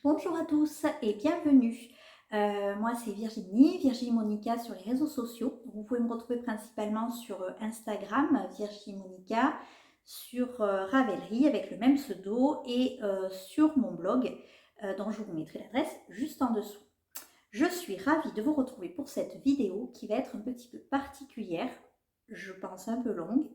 Bonjour à tous et bienvenue. Moi c'est Virginie Monica sur les réseaux sociaux. Vous pouvez me retrouver principalement sur Instagram, Virginie Monica, sur Ravelry avec le même pseudo et sur mon blog dont je vous mettrai l'adresse juste en dessous. Je suis ravie de vous retrouver pour cette vidéo qui va être un petit peu particulière, je pense un peu longue,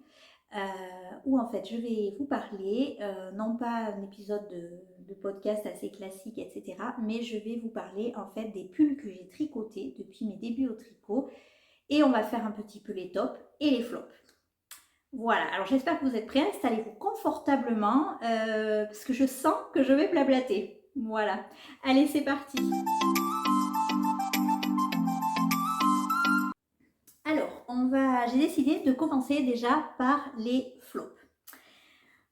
où en fait je vais vous parler, non pas un épisode de podcast assez classique, etc., mais je vais vous parler en fait des pulls que j'ai tricotés depuis mes débuts au tricot et on va faire un petit peu les tops et les flops. Voilà, alors j'espère que vous êtes prêts, installez-vous confortablement parce que je sens que je vais blablater. Voilà, allez c'est parti. Alors, j'ai décidé de commencer déjà par les flops.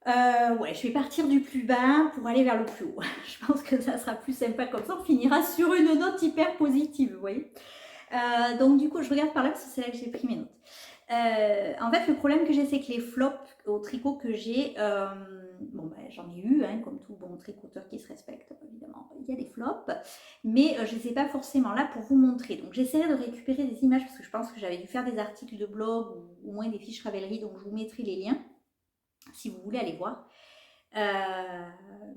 Ouais, je vais partir du plus bas pour aller vers le plus haut. Je pense que ça sera plus sympa comme ça. On finira sur une note hyper positive, vous voyez. Donc du coup, je regarde par là parce que c'est là que j'ai pris mes notes. En fait, le problème que j'ai, c'est que les flops au tricot que j'ai, bon, ben, j'en ai eu, hein, comme tout bon tricoteur qui se respecte, évidemment, il y a des flops, mais je ne les ai pas forcément là pour vous montrer. Donc j'essaierai de récupérer des images parce que je pense que j'avais dû faire des articles de blog ou au moins des fiches Ravelry, donc je vous mettrai les liens si vous voulez aller voir.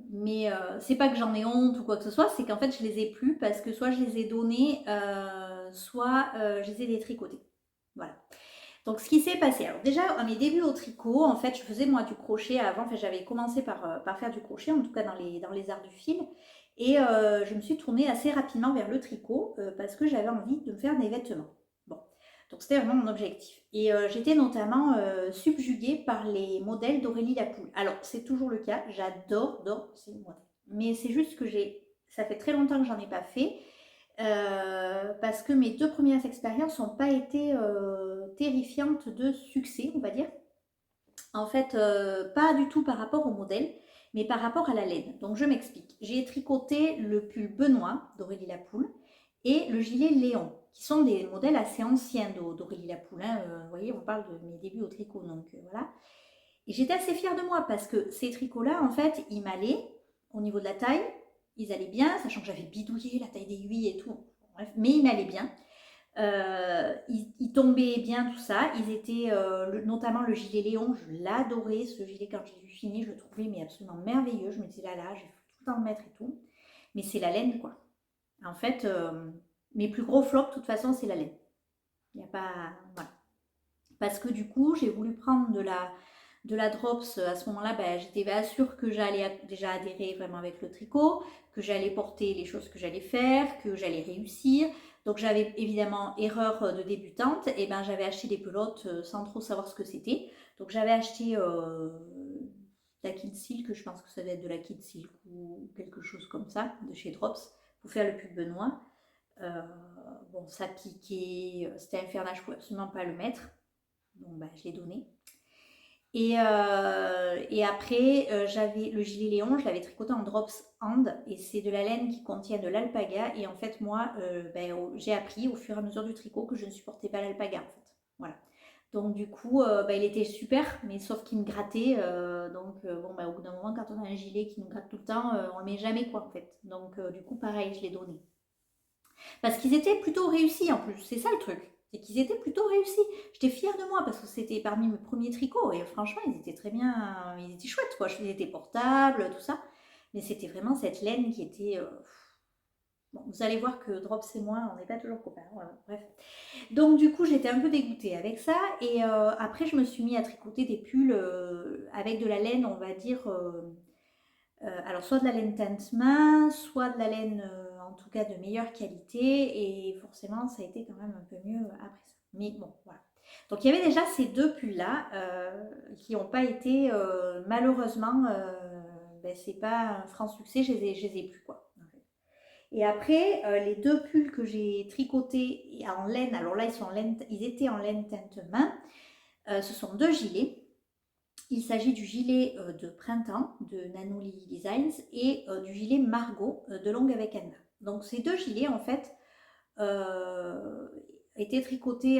Mais c'est pas que j'en ai honte ou quoi que ce soit, c'est qu'en fait je les ai plus parce que soit je les ai donnés, soit je les ai détricotés. Voilà. Donc ce qui s'est passé, alors déjà à mes débuts au tricot, en fait je faisais moi du crochet avant, enfin j'avais commencé par faire du crochet, en tout cas dans les arts du fil, et je me suis tournée assez rapidement vers le tricot parce que j'avais envie de me faire des vêtements. Bon, donc c'était vraiment mon objectif. Et j'étais notamment subjuguée par les modèles d'Aurélie Lapoule. Alors c'est toujours le cas, j'adore ces modèles. Mais c'est juste que ça fait très longtemps que j'en ai pas fait. Parce que mes deux premières expériences n'ont pas été terrifiantes de succès, on va dire. En fait, pas du tout par rapport au modèle, mais par rapport à la laine. Donc je m'explique. J'ai tricoté le pull Benoît d'Aurélie Lapoule et le gilet Léon, qui sont des modèles assez anciens d'Aurélie Lapoule. Hein. Vous voyez, on parle de mes débuts au tricot, donc voilà. Et j'étais assez fière de moi parce que ces tricots-là, en fait, ils m'allaient au niveau de la taille, ils allaient bien, sachant que j'avais bidouillé la taille d'aiguille et tout. Bref, mais ils m'allaient bien. Ils tombaient bien, tout ça. Ils étaient, notamment le gilet Léon, je l'adorais. Ce gilet, quand je l'ai vu fini, je le trouvais mais absolument merveilleux. Je me disais là, je vais tout le temps le mettre et tout. Mais c'est la laine, quoi. En fait, mes plus gros flops, de toute façon, c'est la laine. Il n'y a pas. Voilà. Parce que du coup, j'ai voulu prendre de la drops. À ce moment-là, ben, j'étais pas sûre que j'allais déjà adhérer vraiment avec le tricot, que j'allais porter les choses que j'allais faire, que j'allais réussir. Donc j'avais évidemment erreur de débutante, et ben j'avais acheté des pelotes sans trop savoir ce que c'était. Donc j'avais acheté de la Kid Silk, je pense que ça doit être de la Kid Silk ou quelque chose comme ça, de chez Drops, pour faire le pull Benoît. Euh, bon, ça piquait, c'était infernal, je ne pouvais absolument pas le mettre. Donc bah, je l'ai donné. Et après, j'avais le gilet Léon, je l'avais tricoté en drops hand et c'est de la laine qui contient de l'alpaga. Et en fait, moi, j'ai appris au fur et à mesure du tricot que je ne supportais pas l'alpaga en fait. Voilà. Donc du coup, il était super, mais sauf qu'il me grattait. Bon, au bout d'un moment, quand on a un gilet qui nous gratte tout le temps, on le met jamais quoi en fait. Donc du coup, pareil, je l'ai donné. Parce qu'ils étaient plutôt réussis en plus, c'est ça le truc. C'est qu'ils étaient plutôt réussis. J'étais fière de moi parce que c'était parmi mes premiers tricots et franchement, ils étaient très bien, ils étaient chouettes quoi. Ils étaient portables, tout ça. Mais c'était vraiment cette laine qui était. Bon, vous allez voir que Drops et moi, on n'est pas toujours copains. Voilà, bref. Donc du coup, j'étais un peu dégoûtée avec ça. Et après, je me suis mis à tricoter des pulls avec de la laine, on va dire. Alors soit de la laine teinte main, soit de la laine en tout cas de meilleure qualité et forcément ça a été quand même un peu mieux après ça. Mais bon voilà. Donc il y avait déjà ces deux pulls là qui n'ont pas été malheureusement, c'est pas un franc succès, je les ai plus quoi. Et après les deux pulls que j'ai tricotés en laine, alors là ils sont en laine, ils étaient en laine teinte main, ce sont deux gilets. Il s'agit du gilet de printemps de Nanoli Designs et du gilet Margot de Longue avec Anna. Donc ces deux gilets en fait euh, étaient tricotés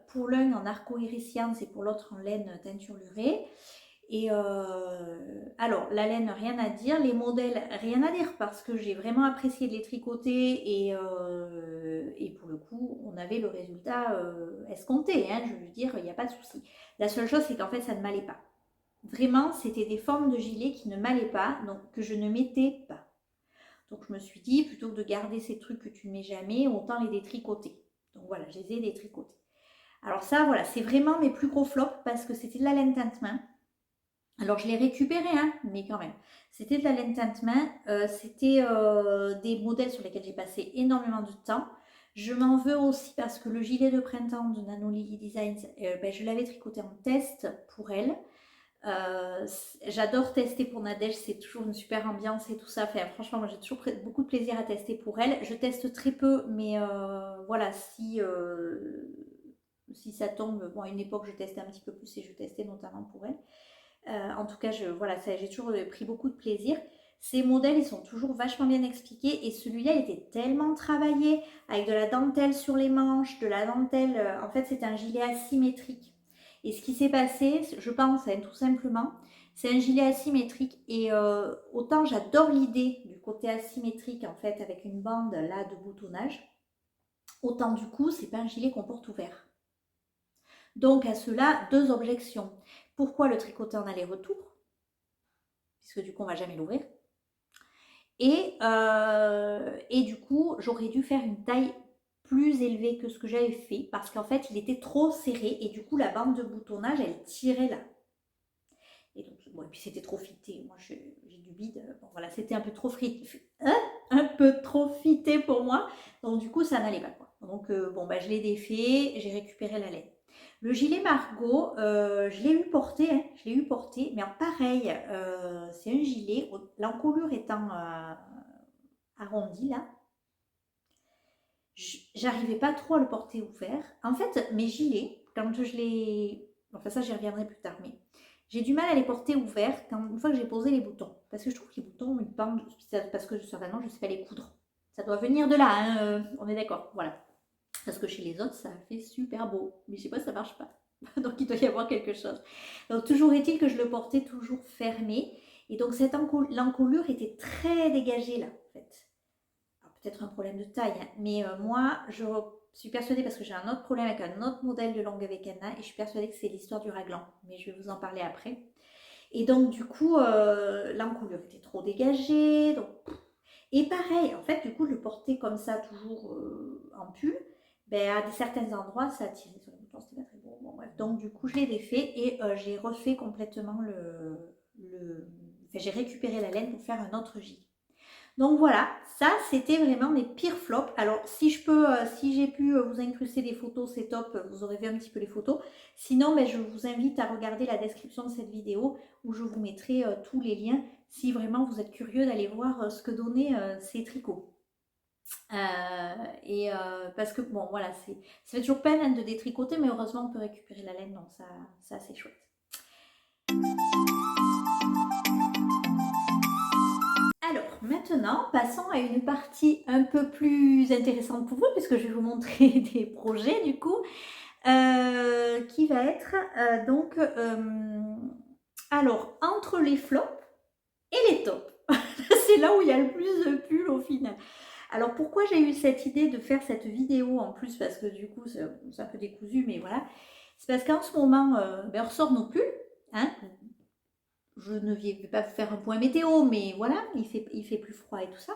pour l'un en arco-iriscience et pour l'autre en laine teinture lurée. Et alors, la laine, rien à dire. Les modèles, rien à dire parce que j'ai vraiment apprécié de les tricoter et pour le coup, on avait le résultat escompté. Hein, je veux dire, il n'y a pas de souci. La seule chose, c'est qu'en fait, ça ne m'allait pas. Vraiment, c'était des formes de gilets qui ne m'allaient pas, donc que je ne mettais pas. Donc, je me suis dit, plutôt que de garder ces trucs que tu ne mets jamais, autant les détricoter. Donc voilà, je les ai détricotés. Alors ça, voilà, c'est vraiment mes plus gros flops parce que c'était de la laine teinte main. Alors, je l'ai récupéré, hein, mais quand même. C'était de la laine teinte main. C'était des modèles sur lesquels j'ai passé énormément de temps. Je m'en veux aussi parce que le gilet de printemps de Nano Lily Designs, ben, je l'avais tricoté en test pour elle. J'adore tester pour Nadège, c'est toujours une super ambiance et tout ça. Enfin, franchement, moi j'ai toujours beaucoup de plaisir à tester pour elle. Je teste très peu, mais voilà, si ça tombe, bon, à une époque je testais un petit peu plus et je testais notamment pour elle. En tout cas, voilà, j'ai toujours pris beaucoup de plaisir. Ces modèles, ils sont toujours vachement bien expliqués et celui-là, il était tellement travaillé avec de la dentelle sur les manches, de la dentelle. En fait, c'est un gilet asymétrique. Et ce qui s'est passé, je pense, hein, tout simplement, c'est un gilet asymétrique et autant j'adore l'idée du côté asymétrique en fait avec une bande là de boutonnage, autant du coup, c'est pas un gilet qu'on porte ouvert. Donc à cela, deux objections. Pourquoi le tricoter en aller-retour? Puisque du coup, on ne va jamais l'ouvrir. Et du coup, j'aurais dû faire une taille plus élevée que ce que j'avais fait parce qu'en fait, il était trop serré et du coup, la bande de boutonnage, elle tirait là. Et donc, bon, et puis c'était trop fité. Moi, j'ai du bide. Bon, voilà, c'était un peu trop un peu trop fité pour moi. Donc, du coup, ça n'allait pas, quoi. Donc, bon, bah, je l'ai défait, j'ai récupéré la laine. Le gilet Margot, je l'ai eu porté, hein, je l'ai eu porté, mais en pareil, c'est un gilet, l'encolure étant arrondie là, j'arrivais pas trop à le porter ouvert. En fait, mes gilets, quand je les... Enfin ça, j'y reviendrai plus tard, mais j'ai du mal à les porter ouverts une fois que j'ai posé les boutons. Parce que je trouve que les boutons, ils pendent, parce que certainement, je ne sais pas les coudre. Ça doit venir de là, hein, on est d'accord, voilà. Parce que chez les autres, ça fait super beau. Mais je sais pas, ça marche pas. Donc il doit y avoir quelque chose. Donc toujours est-il que je le portais toujours fermé. Et donc l'encolure était très dégagée là, en fait. Peut-être un problème de taille, hein, mais moi, je suis persuadée, parce que j'ai un autre problème avec un autre modèle de langue avec Anna, et je suis persuadée que c'est l'histoire du raglan. Mais je vais vous en parler après. Et donc, du coup, l'encolure était trop dégagée. Donc... Et pareil, en fait, du coup, je le portais comme ça, toujours en pull. Ben, à certains endroits, ça a tiré sur le bouton, c'était pas très beau. Bon, bref. Donc, du coup, je l'ai défait et j'ai refait complètement Enfin, j'ai récupéré la laine pour faire un autre gilet. Donc voilà, ça c'était vraiment mes pires flops. Alors si je peux, si j'ai pu vous incruster des photos, c'est top, vous aurez vu un petit peu les photos. Sinon, je vous invite à regarder la description de cette vidéo où je vous mettrai tous les liens si vraiment vous êtes curieux d'aller voir ce que donnaient ces tricots. Parce que bon voilà, ça fait toujours peine hein, de détricoter, mais heureusement on peut récupérer la laine, donc ça c'est chouette. Alors, maintenant, passons à une partie un peu plus intéressante pour vous, puisque je vais vous montrer des projets, du coup, qui va être alors, entre les flops et les tops. C'est là où il y a le plus de pulls au final. Alors, pourquoi j'ai eu cette idée de faire cette vidéo en plus, parce que du coup, c'est un peu décousu, mais voilà. C'est parce qu'en ce moment, on ressort nos pulls, hein, je ne vais pas vous faire un point météo, mais voilà, il fait plus froid et tout ça.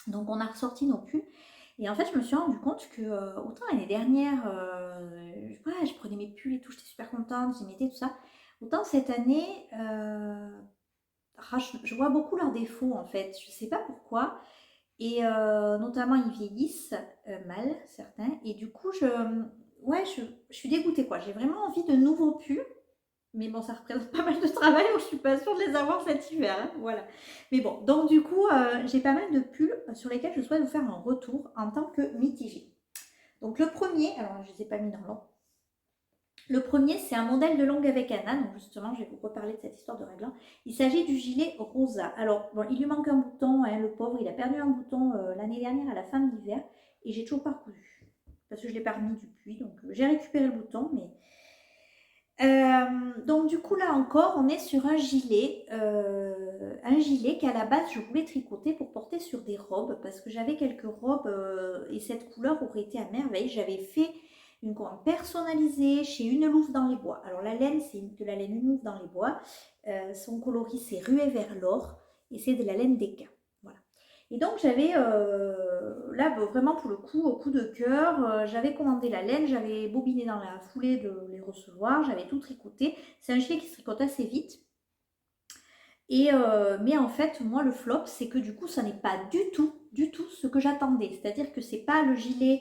Donc on a ressorti nos pulls. Et en fait, je me suis rendu compte que autant l'année dernière, je prenais mes pulls et tout, j'étais super contente, j'y mettais tout ça. Autant cette année, je vois beaucoup leurs défauts en fait. Je ne sais pas pourquoi. Et notamment, ils vieillissent mal, certains. Et du coup, je suis dégoûtée quoi. J'ai vraiment envie de nouveaux pulls. Mais bon, ça représente pas mal de travail, donc je suis pas sûre de les avoir cet hiver. Hein, voilà. Mais bon, donc du coup, j'ai pas mal de pulls sur lesquels je souhaite vous faire un retour en tant que mitigé. Donc le premier, alors je ne les ai pas mis dans l'ordre. Le premier, c'est un modèle de longue avec Anna. Donc justement, je vais vous reparler de cette histoire de raglan. Il s'agit du gilet rosa. Alors, bon, il lui manque un bouton, hein, le pauvre. Il a perdu un bouton l'année dernière à la fin de l'hiver. Et j'ai toujours pas cousu. Parce que je l'ai pas remis depuis. Donc j'ai récupéré le bouton, mais Donc du coup là encore on est sur un gilet qu'à la base je voulais tricoter pour porter sur des robes parce que j'avais quelques robes et cette couleur aurait été à merveille. J'avais fait une commande personnalisée chez Une Louve dans les Bois. Alors la laine c'est de la laine Une Louve dans les Bois, son coloris c'est Ruée vers l'or et c'est de la laine d'Eka. Voilà. Et donc j'avais là vraiment pour le coup, au coup de cœur, j'avais commandé la laine, j'avais bobiné dans la foulée de les recevoir, j'avais tout tricoté. C'est un gilet qui se tricote assez vite. Et mais en fait, moi, le flop, c'est que du coup, ça n'est pas du tout ce que j'attendais. C'est-à-dire que c'est pas le gilet.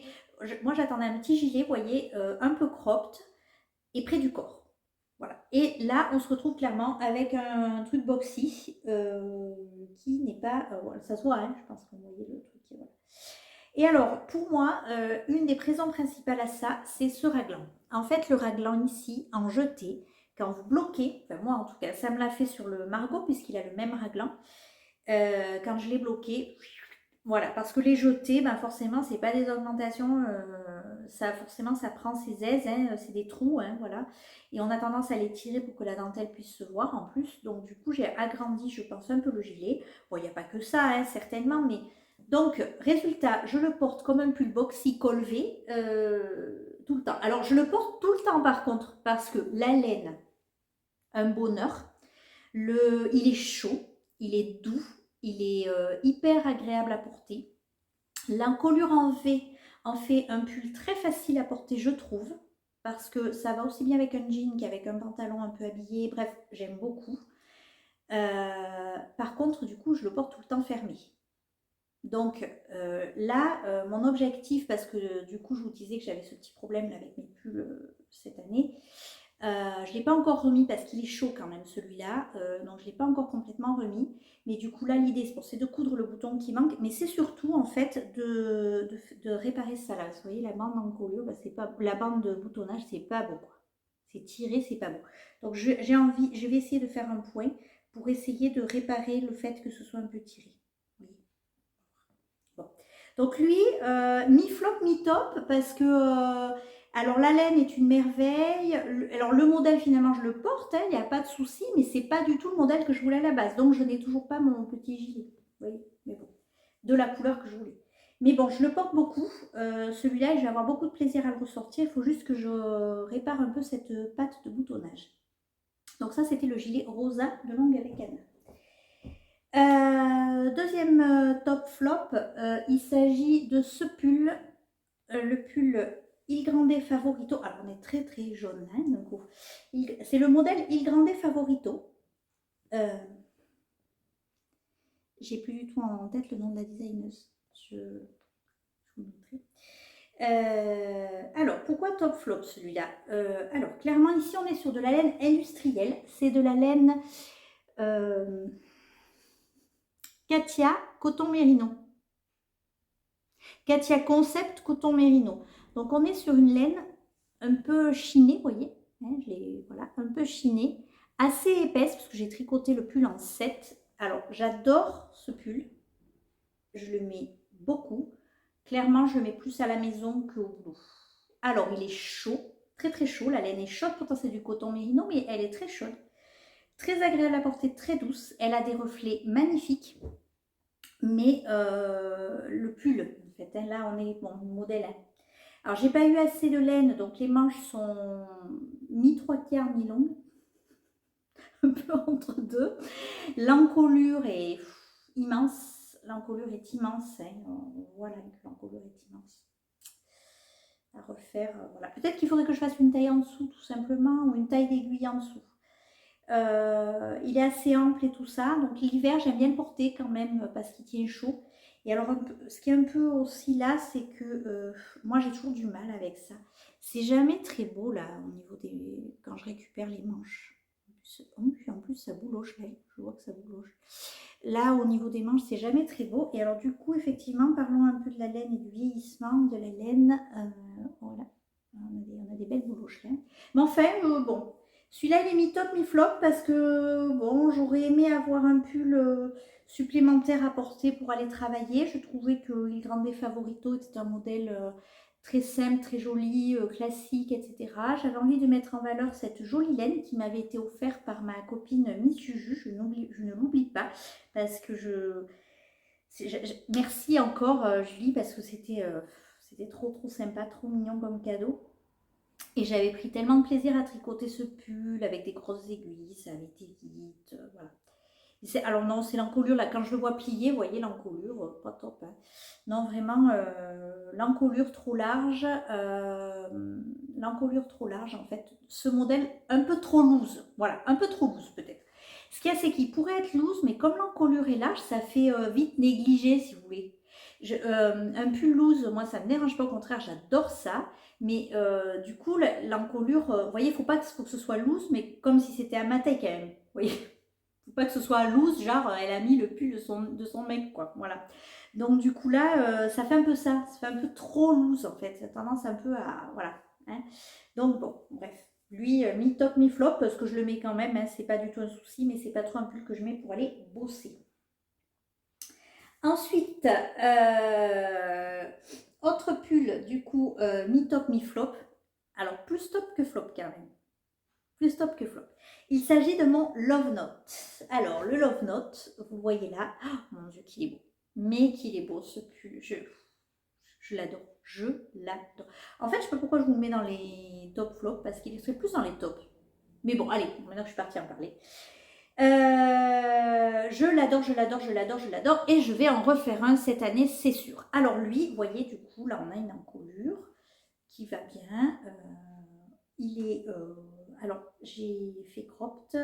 Moi, j'attendais un petit gilet, vous voyez, un peu cropped et près du corps. Voilà. Et là, on se retrouve clairement avec un truc boxy qui n'est pas. Voilà, ça se voit, hein, je pense que vous voyez le truc. Voilà. Et alors, pour moi, une des raisons principales à ça, c'est ce raglan. En fait, le raglan ici, en jeté, quand vous bloquez, enfin moi en tout cas, ça me l'a fait sur le Margot puisqu'il a le même raglan. Quand je l'ai bloqué, voilà, parce que les jetés, ben forcément, c'est pas des augmentations, ça forcément ça prend ses aises, hein, c'est des trous, hein, voilà. Et on a tendance à les tirer pour que la dentelle puisse se voir en plus. Donc du coup, j'ai agrandi, je pense, un peu le gilet. Bon, il n'y a pas que ça, hein, certainement, mais donc résultat, je le porte comme un pull boxy colvé tout le temps. Alors je le porte tout le temps par contre parce que la laine, un bonheur. Il est chaud, il est doux, il est hyper agréable à porter. L'encolure en V en fait un pull très facile à porter, je trouve, parce que ça va aussi bien avec un jean qu'avec un pantalon un peu habillé. Bref, j'aime beaucoup. Par contre, du coup, je le porte tout le temps fermé. Donc là, mon objectif, parce que du coup, je vous disais que j'avais ce petit problème là, avec mes pulls cette année, je ne l'ai pas encore remis parce qu'il est chaud quand même celui-là, donc je ne l'ai pas encore complètement remis. Mais du coup là l'idée c'est de coudre le bouton qui manque, mais c'est surtout en fait de réparer ça là. Vous voyez la bande d'encolure, bah, c'est pas, la bande de boutonnage c'est pas beau quoi. C'est tiré, c'est pas beau. Donc je vais essayer de faire un point pour essayer de réparer le fait que ce soit un peu tiré. Oui. Bon. Donc lui, mi-flop, mi-top, parce que alors la laine est une merveille. Alors le modèle finalement je le porte, hein, il n'y a pas de souci, mais c'est pas du tout le modèle que je voulais à la base. Donc je n'ai toujours pas mon petit gilet. Vous voyez, mais bon, de la couleur que je voulais. Mais bon, je le porte beaucoup. Celui-là, je vais avoir beaucoup de plaisir à le ressortir. Il faut juste que je répare un peu cette patte de boutonnage. Donc ça, c'était le gilet rosa de longue avec Anna. Deuxième top flop, il s'agit de ce pull, le pull Il Grande Favorito. Alors on est très très jaune, hein, d'un coup. C'est le modèle Il Grande Favorito. J'ai plus du tout en tête le nom de la designeuse. Je vous montrerai. Alors, pourquoi top flop celui-là? Alors, clairement, ici, on est sur de la laine industrielle. C'est de la laine Katia Coton Mérino. Katia Concept Coton Mérino. Donc, on est sur une laine un peu chinée, vous voyez, hein, voilà, un peu chinée, assez épaisse, parce que j'ai tricoté le pull en 7. Alors, j'adore ce pull. Je le mets beaucoup. Clairement, je le mets plus à la maison qu'au boulot. Alors, il est chaud, très très chaud. La laine est chaude, pourtant c'est du coton mérino, mais elle est très chaude. Très agréable à porter, très douce. Elle a des reflets magnifiques. Mais le pull, en fait, hein, là on est, bon, modèle. Hein. Alors, j'ai pas eu assez de laine, donc les manches sont mi-3/4, mi-longues. Un peu entre deux. L'encolure est immense. L'encolure est immense. Hein. Voilà, l'encolure est immense. À refaire. Voilà. Peut-être qu'il faudrait que je fasse une taille en dessous, tout simplement, ou une taille d'aiguille en dessous. Il est assez ample et tout ça. Donc l'hiver, j'aime bien le porter quand même parce qu'il tient chaud. Et alors, ce qui est un peu aussi là, c'est que moi, j'ai toujours du mal avec ça. C'est jamais très beau là, au niveau des... quand je récupère les manches. En plus, ça bouloche là. Je vois que ça bouloche. Là, au niveau des manches, c'est jamais très beau. Et alors, du coup, effectivement, parlons un peu de la laine et du vieillissement de la laine. Voilà. On a des belles bouloches là. Mais enfin, bon. Celui-là, il est mi-top, mi-flop parce que, bon, j'aurais aimé avoir un pull supplémentaire à porter pour aller travailler. Je trouvais que Il Grande Favorito était un modèle très simple, très jolie, classique, etc. J'avais envie de mettre en valeur cette jolie laine qui m'avait été offerte par ma copine Miss Juju. Je ne l'oublie pas parce que merci encore Julie parce que c'était trop sympa, trop mignon comme cadeau. Et j'avais pris tellement de plaisir à tricoter ce pull avec des grosses aiguilles, ça avait été vite, voilà. Alors non, c'est l'encolure, là, quand je le vois plier, vous voyez l'encolure, pas top. Hein. Non, vraiment, l'encolure trop large, en fait. Ce modèle, un peu trop loose, voilà, un peu trop loose peut-être. Ce qu'il y a, c'est qu'il pourrait être loose, mais comme l'encolure est large, ça fait vite négligé, si vous voulez. Un pull loose, moi, ça me dérange pas, au contraire, j'adore ça. Mais du coup, l'encolure, vous voyez, faut que ce soit loose, mais comme si c'était à ma taille quand même. Vous voyez, faut pas que ce soit loose, genre elle a mis le pull de son mec, quoi. Voilà. Donc du coup là, ça fait un peu ça. Ça fait un peu trop loose en fait. Ça a tendance un peu à... Voilà. Hein. Donc bon, bref. Lui, mi-top, mi-flop, parce que je le mets quand même. Hein, c'est pas du tout un souci, mais c'est pas trop un pull que je mets pour aller bosser. Ensuite, autre pull, du coup, mi-top, mi-flop. Alors, plus top que flop, quand même. Plus top que flop. Il s'agit de mon Love Note. Alors, le Love Note, vous le voyez là. Oh, mon Dieu, qu'il est beau. Mais qu'il est beau, ce pull. Je l'adore. Je l'adore. En fait, je ne sais pas pourquoi je vous le mets dans les top flops, parce qu'il serait plus dans les tops. Mais bon, allez, maintenant que je suis partie en parler. Je l'adore, je l'adore, je l'adore, je l'adore. Et je vais en refaire un cette année, c'est sûr. Alors lui, vous voyez, du coup, là, on a une encolure qui va bien. Il est... alors, j'ai fait cropped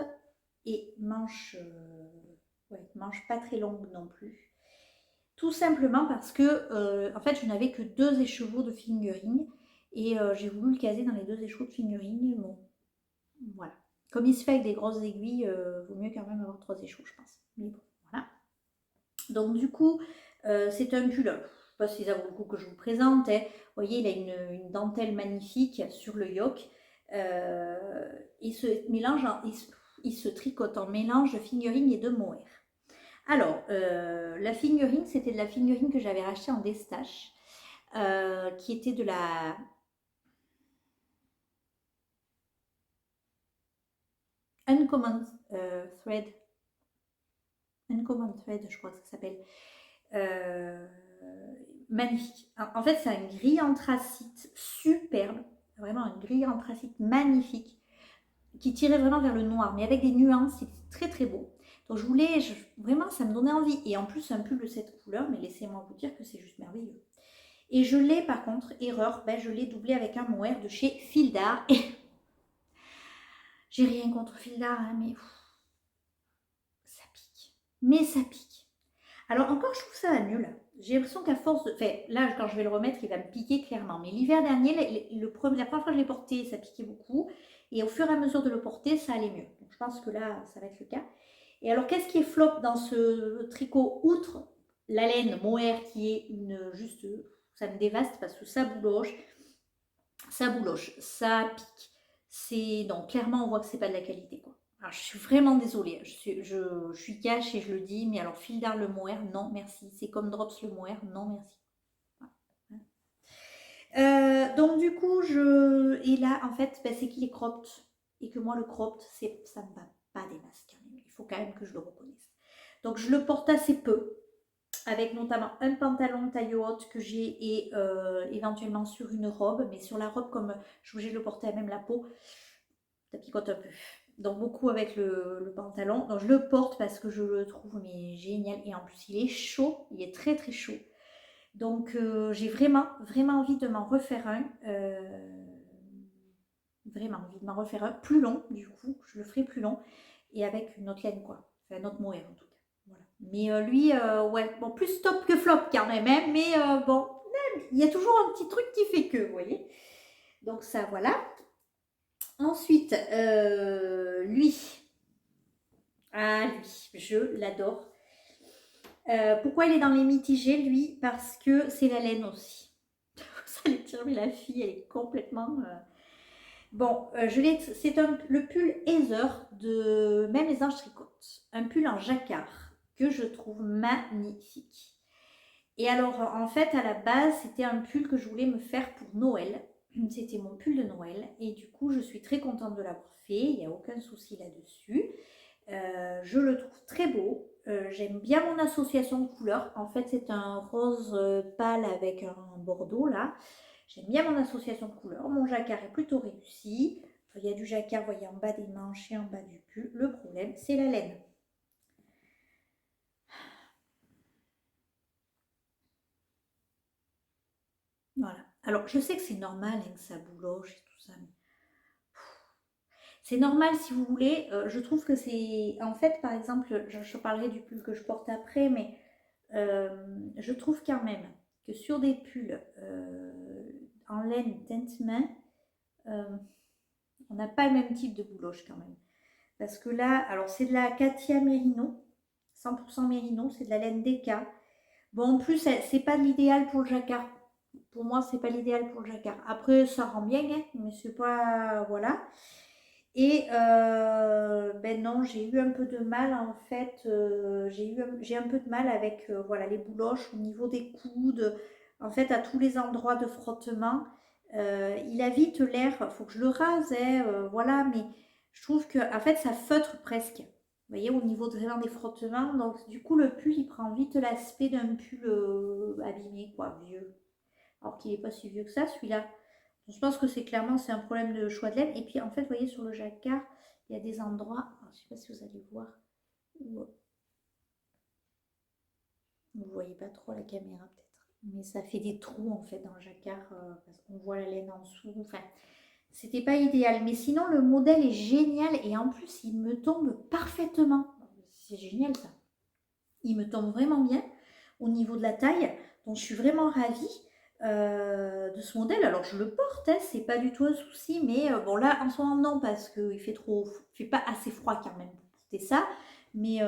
et manche pas très longue non plus. Tout simplement parce que, en fait, je n'avais que 2 écheveaux de fingering. Et j'ai voulu le caser dans les 2 écheveaux de fingering. Bon, voilà. Comme il se fait avec des grosses aiguilles, vaut mieux quand même avoir 3 échos, je pense. Mais bon, voilà. Donc du coup, c'est un pull. Je ne sais pas si ça vaut le coup que je vous présente. Hein. Vous voyez, il a une dentelle magnifique sur le yoke. Il se tricote en mélange de fingering et de mohair. Alors, la fingering, c'était de la fingering que j'avais rachetée en destache, qui était de la... Uncommon Thread. Uncommon Thread, je crois que ça s'appelle. Magnifique. En fait, c'est un gris anthracite superbe. Vraiment un gris anthracite magnifique qui tirait vraiment vers le noir, mais avec des nuances. C'était très très beau. Donc vraiment, ça me donnait envie. Et en plus, un pull de cette couleur, mais laissez-moi vous dire que c'est juste merveilleux. Et je l'ai par contre, erreur, je l'ai doublé avec un mohair de chez Fildar. Et j'ai rien contre Fildar, hein, mais ça pique. Mais ça pique. Alors encore, je trouve ça va mieux là. J'ai l'impression qu'à force de... Enfin, là, quand je vais le remettre, il va me piquer clairement. Mais l'hiver dernier, la première fois que je l'ai porté, ça piquait beaucoup. Et au fur et à mesure de le porter, ça allait mieux. Donc je pense que là, ça va être le cas. Et alors, qu'est-ce qui est flop dans ce tricot? Outre la laine mohair qui est juste... Ça me dévaste parce que ça bouloche, ça pique. Donc clairement, on voit que c'est pas de la qualité, quoi. Alors, je suis vraiment désolée, je suis cash et je le dis, mais alors Fildar le mohair, non merci. C'est comme Drops le mohair, non merci. Voilà. Donc du coup, et là, en fait, c'est qu'il est cropped. Et que moi, le cropped, ça ne va pas des masques. Il faut quand même que je le reconnaisse. Donc je le porte assez peu, avec notamment un pantalon taille haute que j'ai et éventuellement sur une robe. Mais sur la robe, comme je suis obligée de le porter à même la peau, ça picote un peu. Donc beaucoup avec le pantalon. Donc je le porte parce que je le trouve mais génial. Et en plus il est chaud, il est très très chaud. Donc j'ai vraiment envie de m'en refaire un. Vraiment envie de m'en refaire un plus long du coup. Je le ferai plus long. Et avec une autre laine quoi. Enfin un autre mohair en tout cas. Voilà. Mais lui, ouais, bon plus top que flop quand même. Hein, mais bon, il y a toujours un petit truc qui fait que, vous voyez. Donc ça voilà. Ensuite, lui, je l'adore. Pourquoi il est dans les mitigés, lui? Parce que c'est la laine aussi. Ça allait dire, mais la fille, elle est complètement... Bon, c'est le pull Heather de Même les Anges Tricotent. Un pull en jacquard que je trouve magnifique. Et alors, en fait, à la base, c'était un pull que je voulais me faire pour Noël. C'était mon pull de Noël. Et du coup, je suis très contente de l'avoir fait. Il n'y a aucun souci là-dessus. Je le trouve très beau. J'aime bien mon association de couleurs. En fait, c'est un rose pâle avec un bordeaux là. J'aime bien mon association de couleurs. Mon jacquard est plutôt réussi. Il y a du jacquard, vous voyez, en bas des manches et en bas du pull. Le problème, c'est la laine. Voilà. Alors, je sais que c'est normal hein, que ça bouloche et tout ça, mais c'est normal si vous voulez. Je trouve que c'est. En fait, par exemple, je parlerai du pull que je porte après, mais je trouve quand même que sur des pulls en laine teinte main, euh, on n'a pas le même type de bouloche quand même. Parce que là, alors c'est de la Katia Merino, 100% Merino, c'est de la laine DK. Bon, en plus, c'est pas l'idéal pour le jacquard. Pour moi, c'est pas l'idéal pour le jacquard. Après, ça rend bien, hein, mais c'est pas. Voilà. Et ben non, j'ai eu un peu de mal en fait. J'ai un peu de mal avec voilà, les bouloches au niveau des coudes, en fait, à tous les endroits de frottement. Il a vite l'air, il faut que je le rase, hein, voilà, mais je trouve que en fait, ça feutre presque. Vous voyez, au niveau vraiment des frottements. Donc, du coup, le pull, il prend vite l'aspect d'un pull abîmé, quoi, vieux. Alors qu'il n'est pas si vieux que ça, celui-là. Je pense que c'est un problème de choix de laine. Et puis en fait, vous voyez sur le jacquard, il y a des endroits, alors, je ne sais pas si vous allez voir, où vous ne voyez pas trop la caméra peut-être, mais ça fait des trous en fait dans le jacquard, parce qu'on voit la laine en dessous. Enfin, c'était pas idéal. Mais sinon, le modèle est génial et en plus, il me tombe parfaitement. C'est génial ça. Il me tombe vraiment bien au niveau de la taille. Donc je suis vraiment ravie de ce modèle. Alors je le porte, hein, c'est pas du tout un souci, mais bon là en ce moment non parce qu'il fait il fait pas assez froid quand même pour porter ça. Mais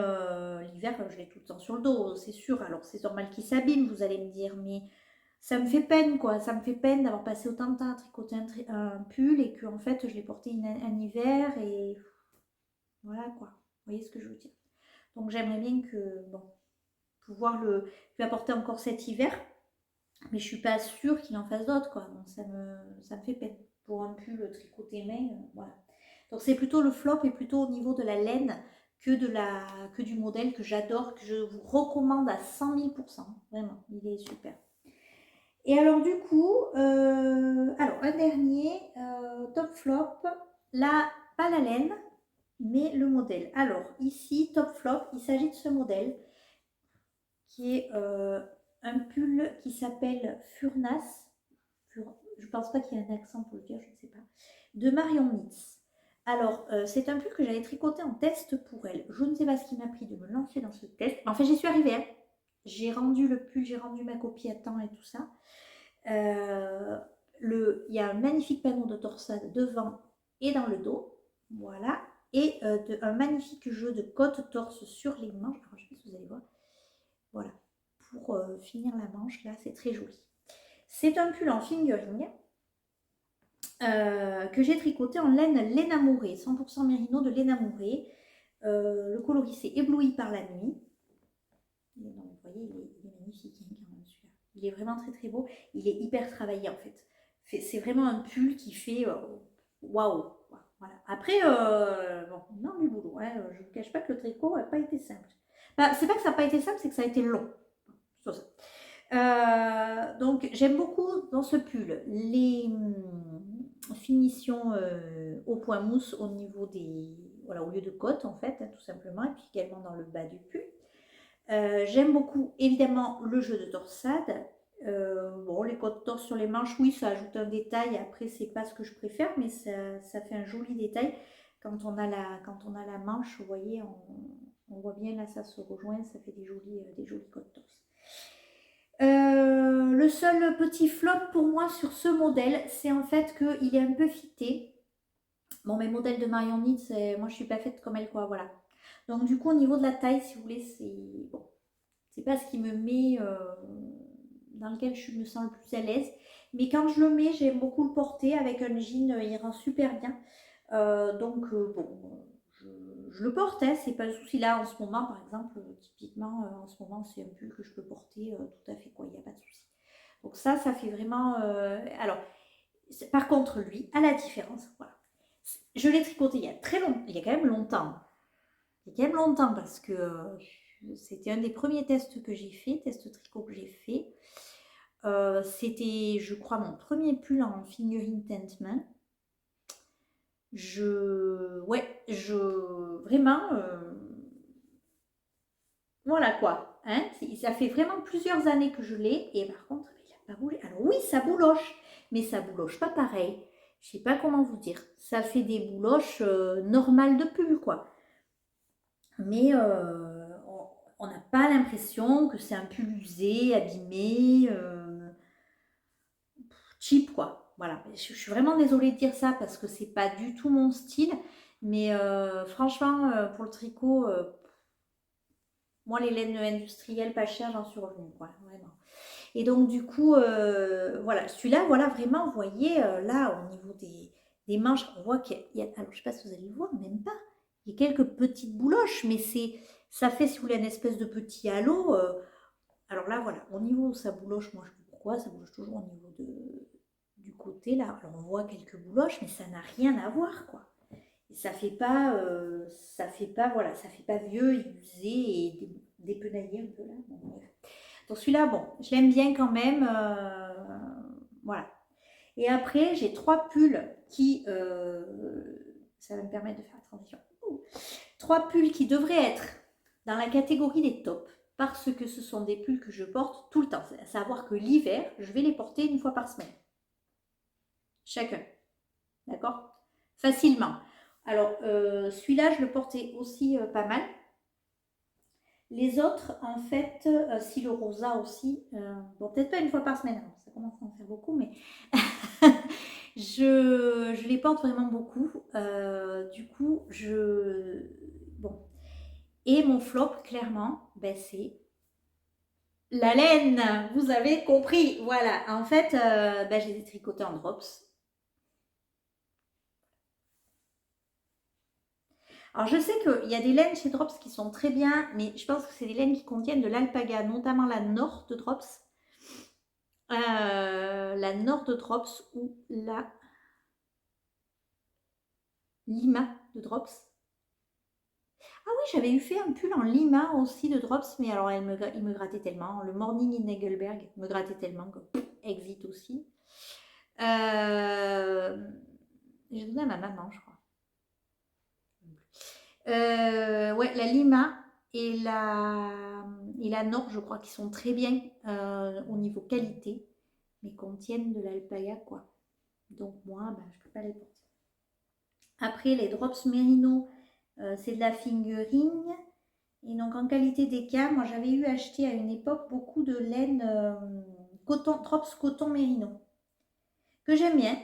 l'hiver, je l'ai tout le temps sur le dos, c'est sûr. Alors c'est normal qu'il s'abîme, vous allez me dire, mais ça me fait peine quoi. Ça me fait peine d'avoir passé autant de temps à tricoter un pull et que en fait je l'ai porté un hiver et voilà quoi. Vous voyez ce que je veux dire. Donc j'aimerais bien que bon pouvoir lui apporter encore cet hiver. Mais je suis pas sûre qu'il en fasse d'autres, quoi. Donc ça me fait peine. Pour un pull tricoté main, voilà. Donc c'est plutôt le flop et plutôt au niveau de la laine que du modèle que j'adore, que je vous recommande à 100 000%. Vraiment, il est super. Et alors du coup, alors un dernier, top flop. Là, pas la laine, mais le modèle. Alors ici, top flop, il s'agit de ce modèle qui est un pull qui s'appelle Furnas. Je ne pense pas qu'il y ait un accent pour le dire, je ne sais pas. De Marion Mitz. Alors, c'est un pull que j'avais tricoté en test pour elle. Je ne sais pas ce qui m'a pris de me lancer dans ce test. En fait, j'y suis arrivée. Hein. J'ai rendu le pull, j'ai rendu ma copie à temps et tout ça. Il y a un magnifique panneau de torsade devant et dans le dos. Voilà. Et un magnifique jeu de côte-torse sur les manches. Alors, je ne sais pas si vous allez voir. Voilà. Pour finir la manche, là, c'est très joli. C'est un pull en fingering que j'ai tricoté en laine Lénamouré, 100% mérino de Lénamouré. Le coloris c'est ébloui par la nuit. Non, vous voyez, il est magnifique hein, quand même celui-là. Il est vraiment très très beau. Il est hyper travaillé en fait. C'est vraiment un pull qui fait waouh. Voilà. Après, bon, non du boulot. Hein, je ne vous cache pas que le tricot n'a pas été simple. Bah, c'est pas que ça n'a pas été simple, c'est que ça a été long. C'est ça. Donc j'aime beaucoup dans ce pull les finitions au point mousse au niveau des voilà au lieu de côte en fait hein, tout simplement et puis également dans le bas du pull. J'aime beaucoup évidemment le jeu de torsade. Bon les côtes torse sur les manches oui ça ajoute un détail après c'est pas ce que je préfère mais ça fait un joli détail quand on a la manche vous voyez on voit bien là ça se rejoint ça fait des jolies côtes torse. Le seul petit flop pour moi sur ce modèle, c'est en fait qu'il est un peu fité. Bon, mes modèles de Marion Nitz, moi je suis pas faite comme elle, quoi, voilà. Donc du coup, au niveau de la taille, si vous voulez, c'est bon, c'est pas ce qui me met dans lequel je me sens le plus à l'aise. Mais quand je le mets, j'aime beaucoup le porter avec un jean, il rend super bien. Donc bon, je le porte, hein, c'est pas le souci. Là, en ce moment, par exemple, typiquement, en ce moment, c'est un pull que je peux porter tout à fait, quoi, il n'y a pas de souci. Donc ça fait vraiment... alors, par contre, lui, à la différence, voilà. Je l'ai tricoté il y a très longtemps, il y a quand même longtemps. Il y a quand même longtemps parce que c'était un des premiers tests que j'ai fait, test tricot que j'ai fait. C'était, je crois, mon premier pull en fingering tentman. Vraiment, voilà quoi. Hein, ça fait vraiment plusieurs années que je l'ai et par contre, il n'a pas bougé. Alors oui, ça bouloche, mais ça bouloche pas pareil. Je sais pas comment vous dire. Ça fait des bouloches normales de pull quoi. Mais on n'a pas l'impression que c'est un pull usé, abîmé, cheap quoi. Voilà. Je suis vraiment désolée de dire ça parce que c'est pas du tout mon style. Mais franchement, pour le tricot, moi les laines industrielles pas chères, j'en suis revenue quoi, vraiment. Et donc du coup, voilà, celui-là, voilà, vraiment, vous voyez, là, au niveau des manches, on voit qu'il y a, alors je sais pas si vous allez le voir, même pas, il y a quelques petites bouloches, mais ça fait, si vous voulez, une espèce de petit halo. Alors là, voilà, au niveau où ça bouloche, moi je sais pas pourquoi, ça bouloche toujours au niveau du côté, là. Alors on voit quelques bouloches, mais ça n'a rien à voir, quoi. Et voilà, ça fait pas vieux, usé et dépenaillé un peu là. Bon, bref. Donc celui-là, bon, je l'aime bien quand même. Voilà. Et après, j'ai 3 pulls qui... ça va me permettre de faire la transition. 3 pulls qui devraient être dans la catégorie des tops. Parce que ce sont des pulls que je porte tout le temps. C'est à savoir que l'hiver, je vais les porter une fois par semaine. Chacun. D'accord? Facilement. Alors, celui-là, je le portais aussi pas mal. Les autres, en fait, si le rosa aussi, bon, peut-être pas une fois par semaine, alors ça commence à en faire beaucoup, mais je les porte vraiment beaucoup. Du coup, bon. Et mon flop, clairement, ben, c'est la laine. Vous avez compris. Voilà. En fait, ben, j'ai des tricotés en drops. Alors, je sais qu'il y a des laines chez Drops qui sont très bien, mais je pense que c'est des laines qui contiennent de l'alpaga, notamment la Nord de Drops. La Nord de Drops ou la Lima de Drops. Ah oui, j'avais eu fait un pull en Lima aussi de Drops, mais alors il me grattait tellement. Le Morning in Engelberg me grattait tellement que exit aussi. J'ai donné à ma maman, je crois. Ouais, la Lima et la Nord, je crois, qui sont très bien au niveau qualité, mais contiennent de l'alpaga, quoi. Donc moi, ben, je ne peux pas les porter. Après, les Drops Merino, c'est de la fingering. Et donc en qualité d'écart, moi j'avais eu acheté à une époque beaucoup de laine Drops coton Merino. Que j'aime bien.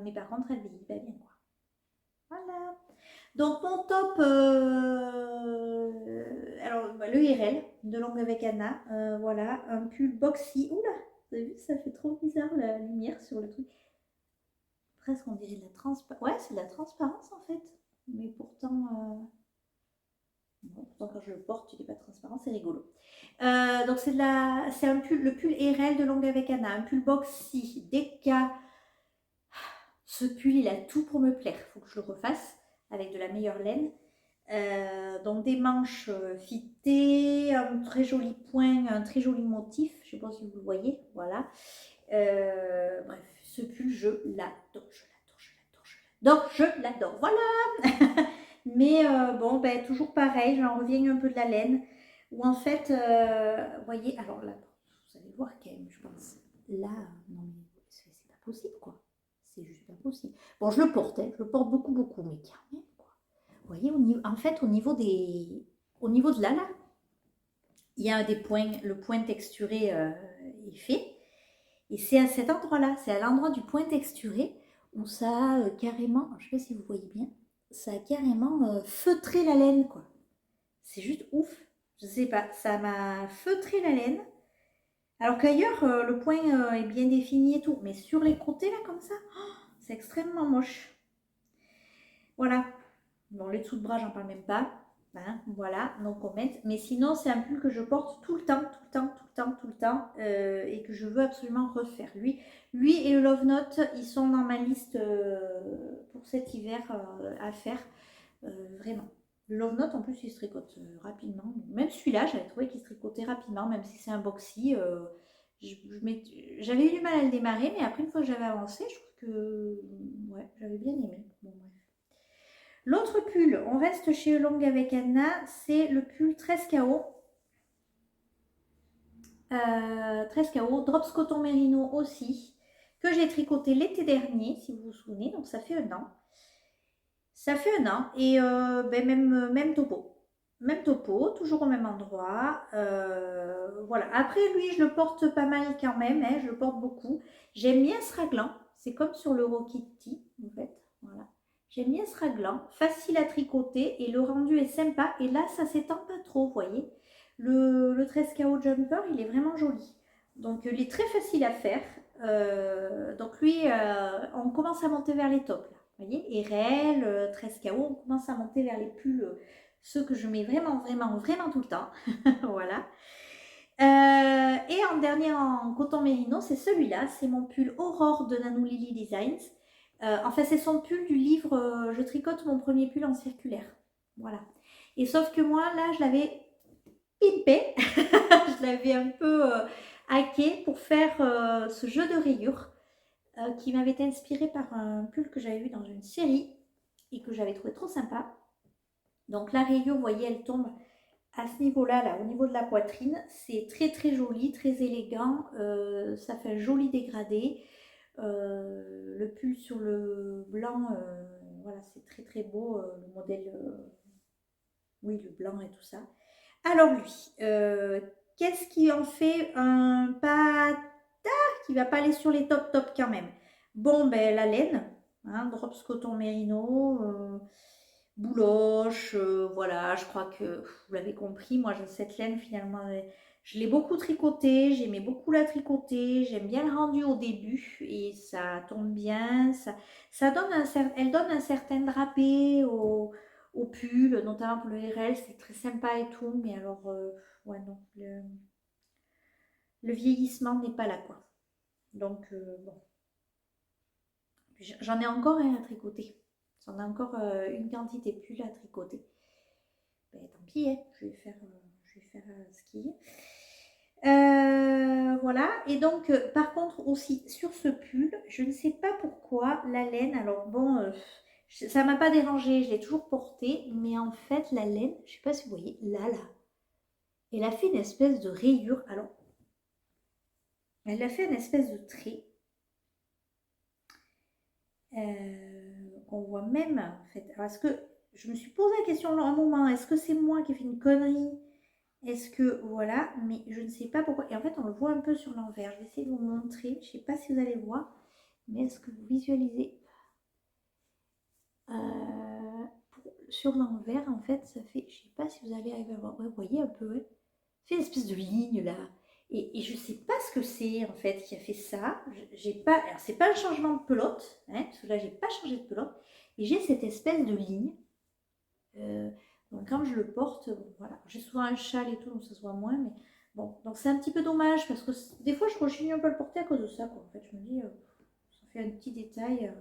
Mais par contre, elle vieillit pas bien, quoi. Voilà. Donc mon top, alors bah, le IRL de Longue avec Anna, voilà, un pull boxy. Oula, vous avez vu, ça fait trop bizarre la lumière sur le truc. Presque on dirait de la transparence. Ouais, c'est de la transparence en fait. Mais pourtant, pourtant quand je le porte, il n'est pas transparent, c'est rigolo. Donc c'est un pull, le pull IRL de Longue avec Anna, un pull boxy, DK. Ce pull, il a tout pour me plaire. Il faut que je le refasse avec de la meilleure laine. Donc des manches fitées, un très joli point, un très joli motif. Je ne sais pas si vous le voyez. Voilà. Bref, ce pull, je l'adore. Je l'adore. Voilà. Mais bon, ben, toujours pareil. J'en reviens un peu de la laine. Ou en fait, vous voyez, alors là, vous allez voir quand même, je pense. Là, non mais c'est pas possible quoi. C'est juste pas possible. Bon, je le porte beaucoup, beaucoup, mais quand même, quoi. Vous voyez, en fait, au niveau de là, il y a des points, le point texturé est fait. Et c'est à cet endroit-là, c'est à l'endroit du point texturé où ça a carrément, je ne sais pas si vous voyez bien, ça a carrément feutré la laine, quoi. C'est juste ouf. Je sais pas, ça m'a feutré la laine. Alors qu'ailleurs, le point est bien défini et tout. Mais sur les côtés, là, comme ça, oh, c'est extrêmement moche. Voilà. Bon, les dessous de bras, j'en parle même pas. Hein, voilà, no comment. Mais sinon, c'est un pull que je porte tout le temps, tout le temps, tout le temps, tout le temps, et que je veux absolument refaire. Lui et le Love Note, ils sont dans ma liste pour cet hiver à faire, vraiment. Le Love Note, en plus, il se tricote rapidement. Même celui-là, j'avais trouvé qu'il se tricotait rapidement, même si c'est un boxy. J'avais eu du mal à le démarrer, mais après, une fois que j'avais avancé, je trouve que ouais, j'avais bien aimé. Bon, bref. L'autre pull, on reste chez Elong avec Anna, c'est le pull 13KO. 13KO, Drops Coton Merino aussi, que j'ai tricoté l'été dernier, si vous vous souvenez, donc ça fait un an. Ça fait un an, et ben même topo. Même topo, toujours au même endroit. Voilà. Après, lui, je le porte pas mal quand même, hein, je le porte beaucoup. J'aime bien ce raglan, c'est comme sur le Rokitty, en fait. Voilà. J'aime bien ce raglan, facile à tricoter et le rendu est sympa. Et là, ça s'étend pas trop, vous voyez. Le 13KO Jumper, il est vraiment joli. Donc, il est très facile à faire. Donc, lui, on commence à monter vers les tops. Là. Vous voyez, RL, 13KO, on commence à monter vers les pulls, ceux que je mets vraiment, vraiment, vraiment tout le temps. Voilà. Et en dernier en coton mérino, c'est celui-là. C'est mon pull Aurore de Nanou Lily Designs. Enfin, c'est son pull du livre Je tricote mon premier pull en circulaire. Voilà. Et sauf que moi, là, je l'avais pimpé. Je l'avais un peu hacké pour faire ce jeu de rayures qui m'avait été inspiré par un pull que j'avais vu dans une série et que j'avais trouvé trop sympa. Donc la rayure, vous voyez, elle tombe à ce niveau-là, là, au niveau de la poitrine. C'est très très joli, très élégant. Ça fait un joli dégradé. Le pull sur le blanc, voilà, c'est très très beau. Le modèle, oui, le blanc et tout ça. Alors lui, qu'est-ce qui en fait un pas qui va pas aller sur les top top quand même? Bon, ben la laine, hein, Drops Coton Merino, bouloche, voilà, je crois que vous l'avez compris, moi cette laine finalement, je l'ai beaucoup tricotée, j'aimais beaucoup la tricoter, j'aime bien le rendu au début et ça tombe bien, ça donne elle donne un certain drapé au pull, notamment pour le RL, c'est très sympa et tout, mais alors, ouais non, le vieillissement n'est pas là quoi. Donc bon, j'en ai encore un à tricoter, j'en ai encore une quantité de pull à tricoter. Ben, tant pis, hein, je vais faire skier. Voilà, et donc par contre aussi sur ce pull, je ne sais pas pourquoi la laine, alors bon, ça m'a pas dérangé, je l'ai toujours porté, mais en fait la laine, je sais pas si vous voyez, là, elle a fait une espèce de rayure, alors elle a fait une espèce de trait, on voit même en fait, alors est-ce que, je me suis posé la question à un moment, est-ce que c'est moi qui ai fait une connerie? Est-ce que, voilà, mais je ne sais pas pourquoi. Et en fait, on le voit un peu sur l'envers. Je vais essayer de vous montrer. Je ne sais pas si vous allez voir, mais est-ce que vous visualisez sur l'envers, en fait, ça fait, je ne sais pas si vous allez arriver à voir. Ouais, vous voyez un peu, ouais. Ça fait une espèce de ligne là. Et je ne sais pas ce que c'est en fait qui a fait ça. J'ai pas, alors c'est pas un changement de pelote, hein, parce que là j'ai pas changé de pelote. Et j'ai cette espèce de ligne. Donc quand je le porte, bon, voilà, j'ai souvent un châle et tout, donc ça se voit moins, mais bon, donc c'est un petit peu dommage parce que des fois je continue un peu à le porter à cause de ça, quoi. En fait, je me dis, ça fait un petit détail.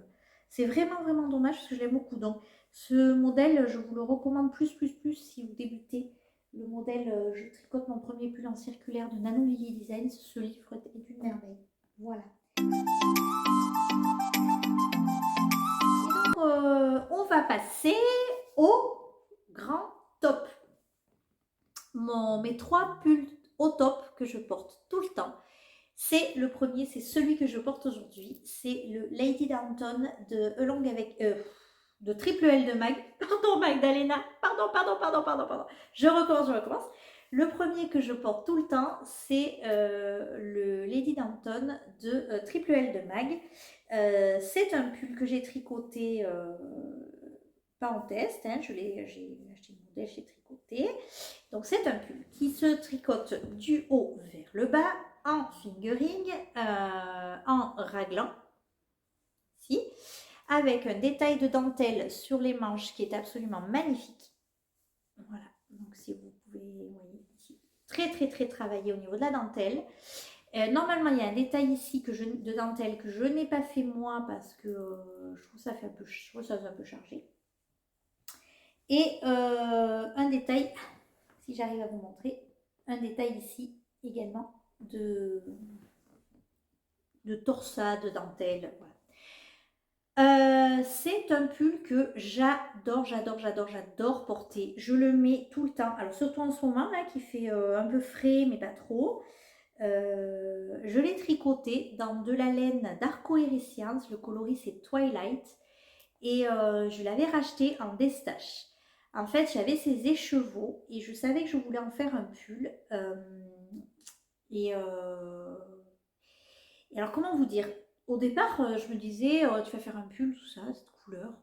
C'est vraiment vraiment dommage parce que je l'aime beaucoup. Donc ce modèle, je vous le recommande plus si vous débutez. Le modèle Je tricote mon premier pull en circulaire de Nanou Lily Designs. Ce livre est une merveille. Voilà. Et donc, on va passer au grand top. Mes 3 pulls au top que je porte tout le temps. C'est le premier, c'est celui que je porte aujourd'hui. C'est le Lady Downton de Elong avec de Triple L de Mag. Pardon Magdalena. Pardon. Je recommence. Le premier que je porte tout le temps, c'est le Lady Downton de Triple L de Mag. C'est un pull que j'ai tricoté pas en test, hein, j'ai acheté le modèle, j'ai tricoté. Donc c'est un pull qui se tricote du haut vers le bas en fingering, en raglan, si, avec un détail de dentelle sur les manches qui est absolument magnifique. Voilà, donc si vous pouvez, vous voyez ici, très très très travaillé au niveau de la dentelle. Normalement, il y a un détail ici de dentelle que je n'ai pas fait moi parce que je trouve ça fait un peu, je trouve ça un peu chargé. Et un détail, si j'arrive à vous montrer, un détail ici également de torsade, de dentelle. Voilà. C'est un pull que j'adore porter. Je le mets tout le temps. Alors surtout en ce moment là qui fait un peu frais mais pas trop. Je l'ai tricoté dans de la laine d'Arco Iriscience. Le coloris c'est Twilight. Et je l'avais racheté en destache. En fait, j'avais ces écheveaux et je savais que je voulais en faire un pull. Et, euh, et alors, comment vous dire? Au départ, je me disais, tu vas faire un pull, tout ça, cette couleur.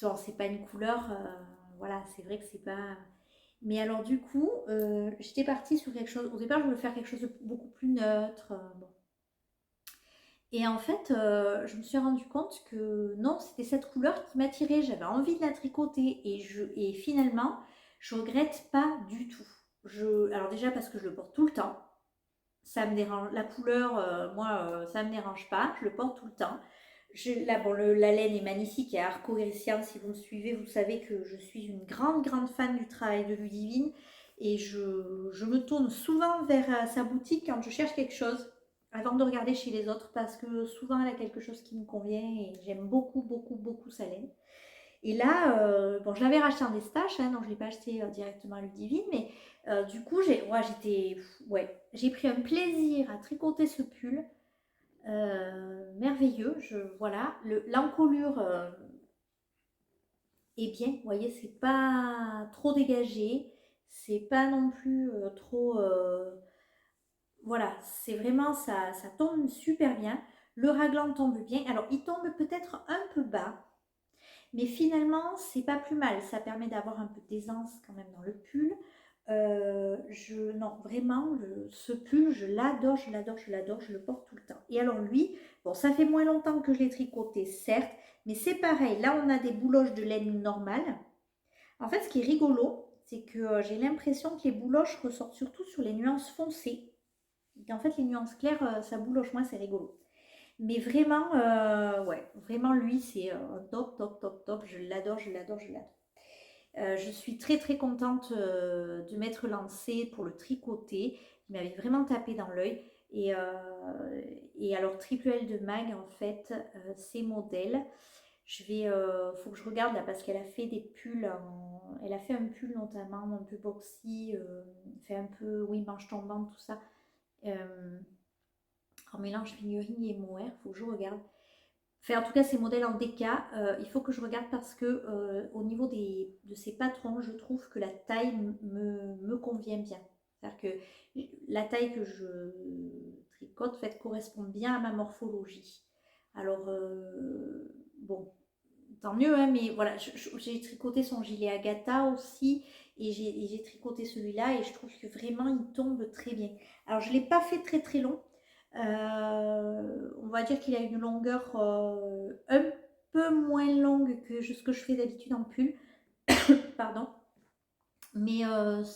Bon, c'est pas une couleur, voilà, c'est vrai que c'est pas. Mais alors, du coup, j'étais partie sur quelque chose. Au départ, je voulais faire quelque chose de beaucoup plus neutre. Bon. Et en fait, je me suis rendu compte que non, c'était cette couleur qui m'attirait. J'avais envie de la tricoter et finalement, je regrette pas du tout. Alors déjà parce que je le porte tout le temps. Ça me dérange. La couleur, moi, ça me dérange pas. Je le porte tout le temps. Là, bon, la laine est magnifique et Arco Irisien. Si vous me suivez, vous savez que je suis une grande fan du travail de Ludivine. Et je me tourne souvent vers sa boutique quand je cherche quelque chose avant de regarder chez les autres parce que souvent elle a quelque chose qui me convient et j'aime beaucoup sa laine. Et là, bon, je l'avais racheté en destache, hein, donc je ne l'ai pas acheté directement à Ludivine, mais du coup, j'ai pris un plaisir à tricoter ce pull. Merveilleux, voilà, l'encolure est bien, vous voyez, c'est pas trop dégagé, c'est pas non plus trop, voilà, c'est vraiment, ça tombe super bien, le raglan tombe bien, alors il tombe peut-être un peu bas, mais finalement, c'est pas plus mal. Ça permet d'avoir un peu d'aisance quand même dans le pull. Non, vraiment, ce pull, je l'adore, je le porte tout le temps. Et alors lui, bon, ça fait moins longtemps que je l'ai tricoté, certes, mais c'est pareil. Là, on a des bouloches de laine normale. En fait, ce qui est rigolo, c'est que j'ai l'impression que les bouloches ressortent surtout sur les nuances foncées. Et en fait, les nuances claires, ça bouloche moins, c'est rigolo. Mais vraiment, ouais, vraiment lui, c'est top. Je l'adore. Je suis très contente de m'être lancée pour le tricoter. Il m'avait vraiment tapé dans l'œil. Et alors, Triple L de Mag, en fait, ces modèles. Faut que je regarde là parce qu'elle a fait des pulls. Elle a fait un pull notamment un peu boxy, fait un peu, oui, manche tombante, tout ça. En mélange figurine et mohair, faut que je regarde. Enfin, en tout cas, ces modèles en DK, il faut que je regarde parce que au niveau de ces patrons, je trouve que la taille me convient bien. C'est-à-dire que la taille que je tricote en fait, correspond bien à ma morphologie. Alors, bon, tant mieux, hein, mais voilà, j'ai tricoté son gilet Agatha aussi et j'ai tricoté celui-là et je trouve que vraiment il tombe très bien. Alors, je ne l'ai pas fait très long. On va dire qu'il a une longueur un peu moins longue que ce que je fais d'habitude en pull. Pardon. Mais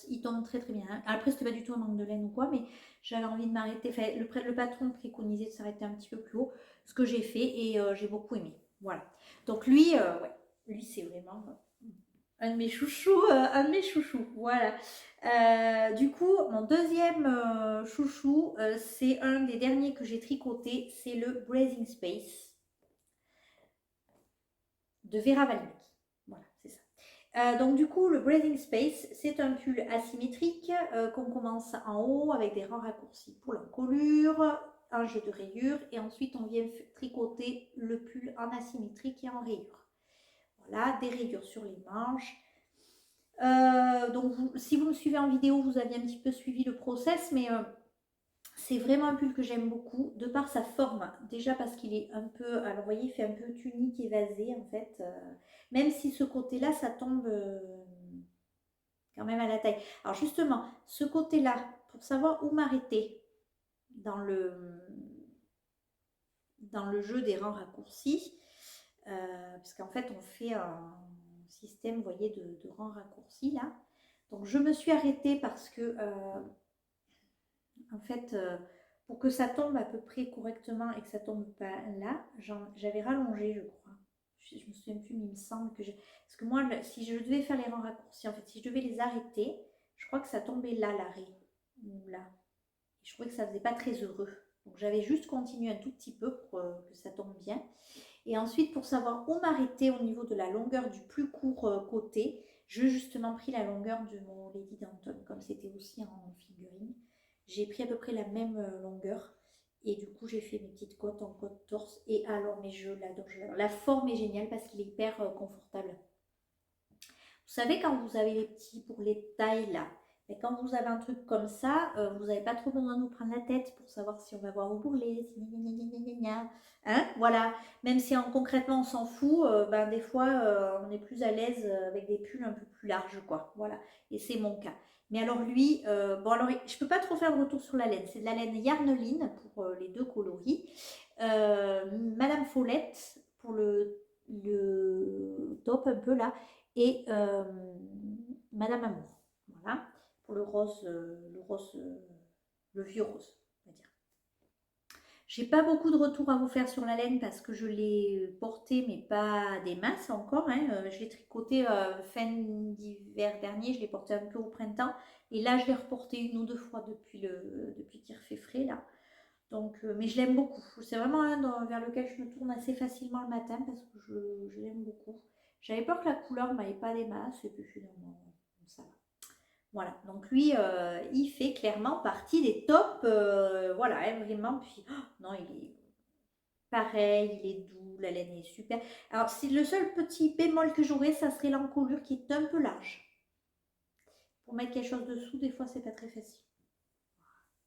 il tombe très bien. Après, c'était pas du tout un manque de laine ou quoi, mais j'avais envie de m'arrêter. Enfin, le patron préconisait de s'arrêter un petit peu plus haut, ce que j'ai fait et j'ai beaucoup aimé. Voilà. Donc lui, ouais, lui c'est vraiment un de mes chouchous, voilà. Du coup, mon deuxième chouchou, c'est un des derniers que j'ai tricoté, c'est le Breathing Space de Vera Wallach. Voilà, c'est ça. Donc du coup, le Breathing Space, c'est un pull asymétrique qu'on commence en haut avec des rangs raccourcis pour l'encolure, un jeu de rayures, et ensuite on vient tricoter le pull en asymétrique et en rayures. Voilà, des rayures sur les manches. Donc si vous me suivez en vidéo, vous aviez un petit peu suivi le process, mais c'est vraiment un pull que j'aime beaucoup, de par sa forme. Déjà parce qu'il est un peu, alors vous voyez, il fait un peu tunique évasée en fait. Même si ce côté-là, ça tombe quand même à la taille. Alors justement, ce côté-là, pour savoir où m'arrêter dans le jeu des rangs raccourcis, parce qu'en fait, on fait un système, vous voyez, de rangs raccourcis là. Donc, je me suis arrêtée parce que, en fait, pour que ça tombe à peu près correctement et que ça tombe pas là, j'avais rallongé, je crois. Je me souviens plus, mais il me semble que j'ai... Parce que moi, si je devais faire les rangs raccourcis, en fait, si je devais les arrêter, je crois que ça tombait là, l'arrêt. Ou là. Et je trouvais que ça faisait pas très heureux. Donc j'avais juste continué un tout petit peu pour que ça tombe bien. Et ensuite, pour savoir où m'arrêter au niveau de la longueur du plus court côté, j'ai justement pris la longueur de mon Lady Danton, comme c'était aussi en figurine. J'ai pris à peu près la même longueur. Et du coup, j'ai fait mes petites côtes en côte torse. Et alors, mais je l'adore, je l'adore. La forme est géniale parce qu'il est hyper confortable. Vous savez, quand vous avez les petits pour les tailles là, et quand vous avez un truc comme ça, vous n'avez pas trop besoin de vous prendre la tête pour savoir si on va voir au bourrelet, si hein, voilà. Même si concrètement on s'en fout, ben, des fois on est plus à l'aise avec des pulls un peu plus larges, quoi. Voilà. Et c'est mon cas. Mais alors lui, bon alors je peux pas trop faire le retour sur la laine. C'est de la laine Yarneline pour les deux coloris. Madame Follette pour le top un peu là et Madame Amour. Voilà, pour le vieux rose, on va dire. J'ai pas beaucoup de retours à vous faire sur la laine parce que je l'ai porté, mais pas des masses encore. Hein. Je l'ai tricoté fin d'hiver dernier, je l'ai porté un peu au printemps. Et là, je l'ai reporté une ou deux fois depuis qu'il refait frais là. Donc, mais je l'aime beaucoup. C'est vraiment un vers lequel je me tourne assez facilement le matin parce que je l'aime beaucoup. J'avais peur que la couleur ne m'aille pas des masses et puis finalement, ça va. Voilà, donc lui, il fait clairement partie des tops. Voilà, hein, vraiment. Puis, oh, non, il est pareil, il est doux, la laine est super. Alors, si le seul petit bémol que j'aurais, ça serait l'encolure qui est un peu large. Pour mettre quelque chose dessous, des fois, c'est pas très facile.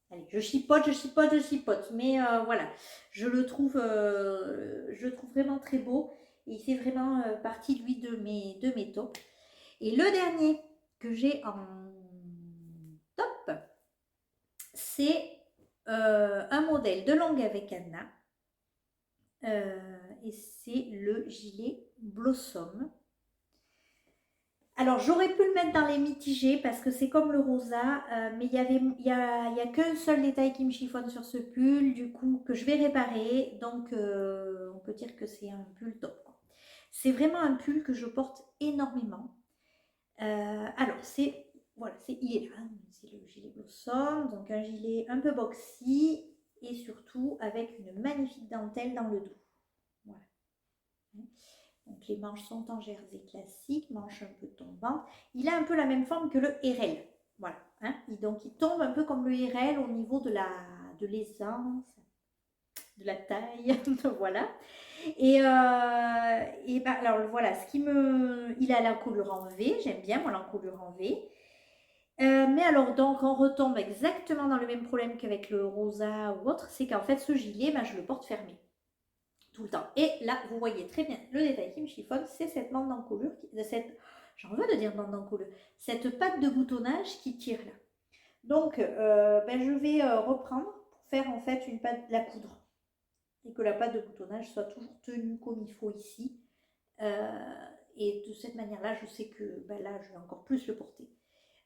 Allez, je chipote, je chipote, je chipote. Mais voilà, je le trouve vraiment très beau. Et il fait vraiment partie, lui, de mes tops. Et le dernier que j'ai en top, c'est un modèle de langue avec Anna. Et c'est le gilet Blossom. Alors, j'aurais pu le mettre dans les mitigés parce que c'est comme le rosa, mais il y a qu'un seul détail qui me chiffonne sur ce pull, du coup, que je vais réparer. Donc, on peut dire que c'est un pull top. C'est vraiment un pull que je porte énormément. Alors, voilà, il est là, c'est le gilet Blossom, donc un gilet un peu boxy et surtout avec une magnifique dentelle dans le dos. Voilà. Donc les manches sont en jersey classique, manches un peu tombantes. Il a un peu la même forme que le RL. Voilà. Hein. Donc il tombe un peu comme le RL au niveau de l'aisance, de la taille. Voilà. Et ben, alors voilà, il a l'encolure en V, j'aime bien moi l'encolure en V. Mais alors donc on retombe exactement dans le même problème qu'avec le rosa ou autre, c'est qu'en fait ce gilet, ben, je le porte fermé tout le temps. Et là, vous voyez très bien le détail qui me chiffonne, c'est cette bande d'encolure, j'en veux de dire bande d'encolure, cette patte de boutonnage qui tire là. Donc, ben, je vais reprendre pour faire en fait une patte, la coudre. Et que la patte de boutonnage soit toujours tenue comme il faut ici. Et de cette manière-là, je sais que ben là, je vais encore plus le porter.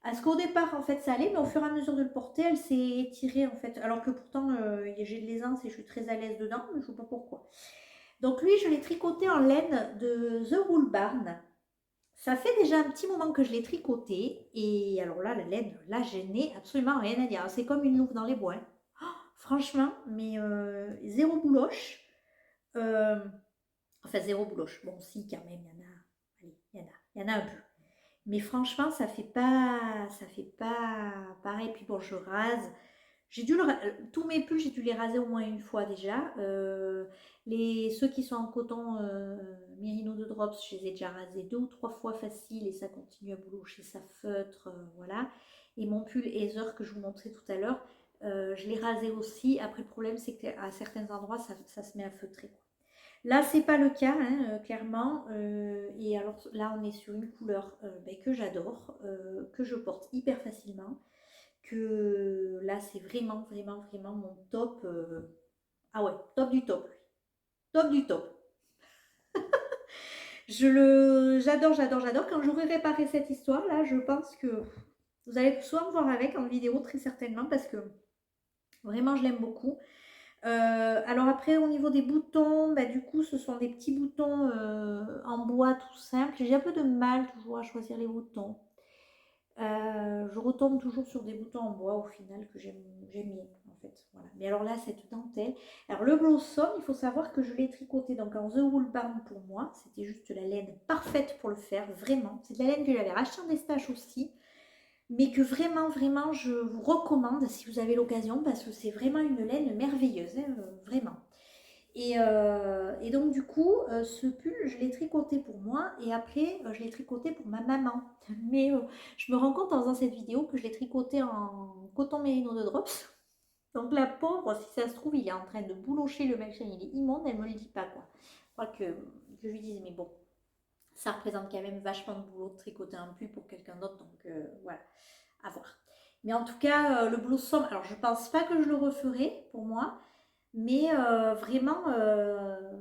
Parce qu'au départ, en fait, ça allait, mais au fur et à mesure de le porter, elle s'est étirée, en fait. Alors que pourtant, j'ai de l'aisance et je suis très à l'aise dedans, mais je ne sais pas pourquoi. Donc lui, je l'ai tricoté en laine de The Wool Barn. Ça fait déjà un petit moment que je l'ai tricoté. Et alors là, la laine, là, je n'ai absolument rien à dire. C'est comme une louve dans les bois. Hein. Oh, franchement, mais zéro bouloche. Enfin, zéro bouloche. Bon, si, quand même, il y en a. Allez, il y en a un peu. Mais franchement, ça fait pas pareil. Puis bon, je rase. Tous mes pulls, j'ai dû les raser au moins une fois déjà. Ceux qui sont en coton Merino de Drops, je les ai déjà rasés deux ou trois fois facile et ça continue à boulocher, ça feutre, voilà. Et mon pull Heather que je vous montrais tout à l'heure, je l'ai rasé aussi. Après, le problème, c'est qu'à certains endroits, ça se met à feutrer, quoi. Là, c'est pas le cas, hein, clairement. Et alors là, on est sur une couleur ben, que j'adore, que je porte hyper facilement. Que là, c'est vraiment, vraiment, vraiment mon top. Ah ouais, top du top. Top du top. J'adore, j'adore, j'adore. Quand j'aurai réparé cette histoire-là, je pense que vous allez soit me voir avec en vidéo, très certainement, parce que vraiment, je l'aime beaucoup. Alors après, au niveau des boutons, bah, du coup, ce sont des petits boutons en bois tout simple. J'ai un peu de mal toujours à choisir les boutons. Je retombe toujours sur des boutons en bois au final que j'aime bien en fait. Voilà. Mais alors là, cette dentelle. Alors le Blossom, il faut savoir que je l'ai tricoté donc en The Wool Barn pour moi. C'était juste la laine parfaite pour le faire, vraiment. C'est de la laine que j'avais rachetée en Estache aussi. Mais que vraiment, vraiment, je vous recommande si vous avez l'occasion parce que c'est vraiment une laine merveilleuse, hein, vraiment. Et donc du coup, ce pull, je l'ai tricoté pour moi et après, je l'ai tricoté pour ma maman. Mais je me rends compte en faisant cette vidéo que je l'ai tricoté en coton mérino de Drops. Donc la pauvre, si ça se trouve, il est en train de boulocher le machin, il est immonde, elle me le dit pas quoi. Je crois que je lui dise, mais bon, ça représente quand même vachement de boulot de tricoter un pull pour quelqu'un d'autre, donc voilà, à voir. Mais en tout cas, le Blossom, alors je pense pas que je le referai pour moi, mais vraiment,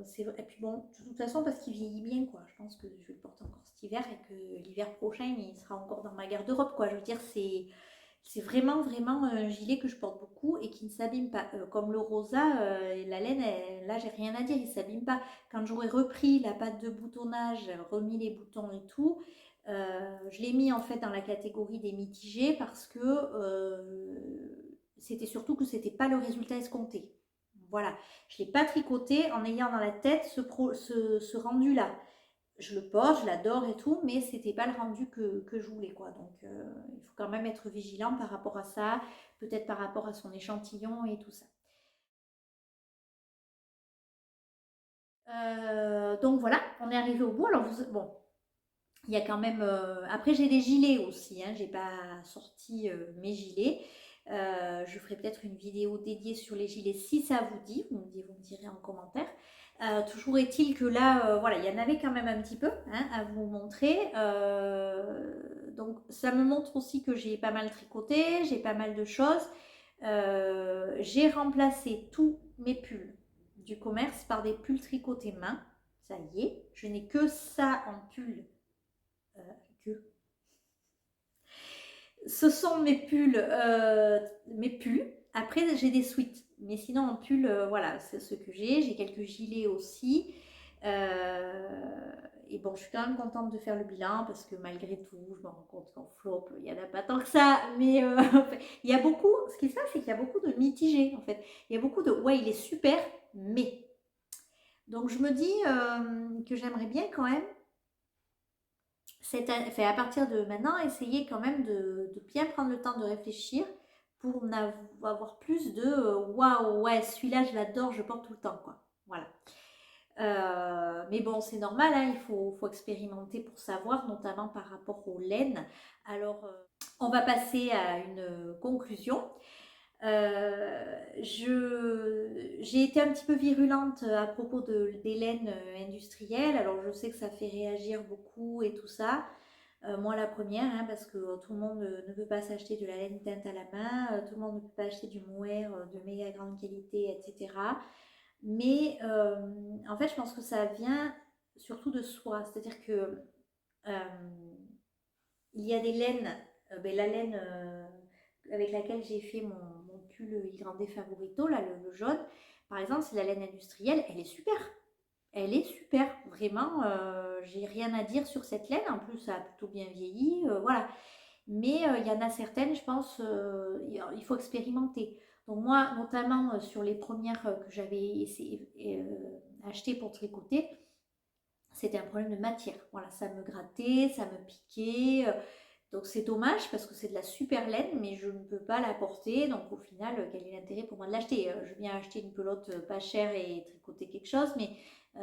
c'est vrai. Et puis bon, de toute façon, parce qu'il vieillit bien, quoi. Je pense que je vais le porter encore cet hiver et que l'hiver prochain, il sera encore dans ma garde-robe, quoi. Je veux dire, c'est vraiment, vraiment un gilet que je porte beaucoup et qui ne s'abîme pas. Comme le rosa, la laine, là, j'ai rien à dire, il ne s'abîme pas. Quand j'aurai repris la pâte de boutonnage, remis les boutons et tout, je l'ai mis en fait dans la catégorie des mitigés parce que c'était surtout que c'était pas le résultat escompté. Voilà, je ne l'ai pas tricoté en ayant dans la tête ce rendu-là. Je le porte, je l'adore et tout, mais c'était pas le rendu que je voulais, quoi. Donc, il faut quand même être vigilant par rapport à ça, peut-être par rapport à son échantillon et tout ça. Donc voilà, on est arrivé au bout. Alors, bon, il y a quand même. Après, j'ai des gilets aussi, hein, j'ai pas sorti mes gilets. Je ferai peut-être une vidéo dédiée sur les gilets si ça vous dit. Vous me direz en commentaire. Toujours est-il que là, voilà, il y en avait quand même un petit peu hein, à vous montrer. Donc, ça me montre aussi que j'ai pas mal tricoté, j'ai pas mal de choses. J'ai remplacé tous mes pulls du commerce par des pulls tricotés main. Ça y est, je n'ai que ça en pull que ce sont mes pulls. Après, j'ai des sweats. Mais sinon, en pull, voilà, c'est ce que j'ai. J'ai quelques gilets aussi. Et bon, je suis quand même contente de faire le bilan parce que malgré tout, je me rends compte qu'en flop, il n'y en a pas tant que ça. Mais il y a beaucoup, ce qui se passe, c'est qu'il y a beaucoup de mitigés en fait. Il y a beaucoup de ouais, il est super, mais. Donc je me dis que j'aimerais bien quand même à partir de maintenant, essayer quand même de bien prendre le temps de réfléchir pour avoir plus de waouh, ouais, celui-là, je l'adore, je porte tout le temps, quoi. Voilà. Mais bon, c'est normal, hein, faut expérimenter pour savoir, notamment par rapport aux laines. Alors, on va passer à une conclusion. J'ai été un petit peu virulente à propos des laines industrielles. Alors, je sais que ça fait réagir beaucoup et tout ça. Moi, la première, hein, parce que tout le monde ne peut pas s'acheter de la laine teinte à la main, tout le monde ne peut pas acheter du mohair de méga grande qualité, etc. Mais en fait, je pense que ça vient surtout de soi. C'est-à-dire que euh, il y a des laines, la laine avec laquelle j'ai fait mon pull Il Grande Favorito, là, le jaune, par exemple, c'est la laine industrielle, elle est super. Elle est super, vraiment, j'ai rien à dire sur cette laine, en plus ça a plutôt bien vieilli, voilà. Mais il y en a certaines, je pense, il faut expérimenter. Donc moi, notamment sur les premières que j'avais achetées pour tricoter, c'était un problème de matière. Voilà, ça me grattait, ça me piquait. Donc c'est dommage parce que c'est de la super laine, mais je ne peux pas la porter. Donc au final, quel est l'intérêt pour moi de l'acheter? Je viens acheter une pelote pas chère et tricoter quelque chose, mais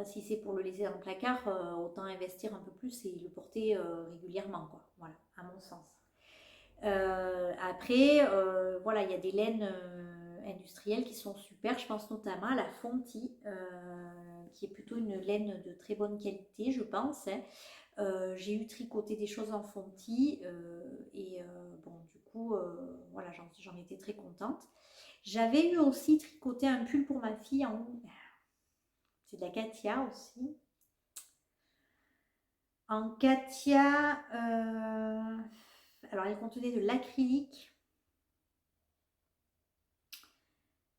si c'est pour le laisser dans le placard, autant investir un peu plus et le porter régulièrement, quoi. Voilà, à mon sens. Après, voilà, il y a des laines industrielles qui sont super. Je pense notamment à la Fonti, qui est plutôt une laine de très bonne qualité, je pense, hein. J'ai eu tricoté des choses en fontis et bon, du coup, voilà, j'en étais très contente. J'avais eu aussi tricoté un pull pour ma fille en c'est de la Katia aussi. En Katia, alors elle contenait de l'acrylique.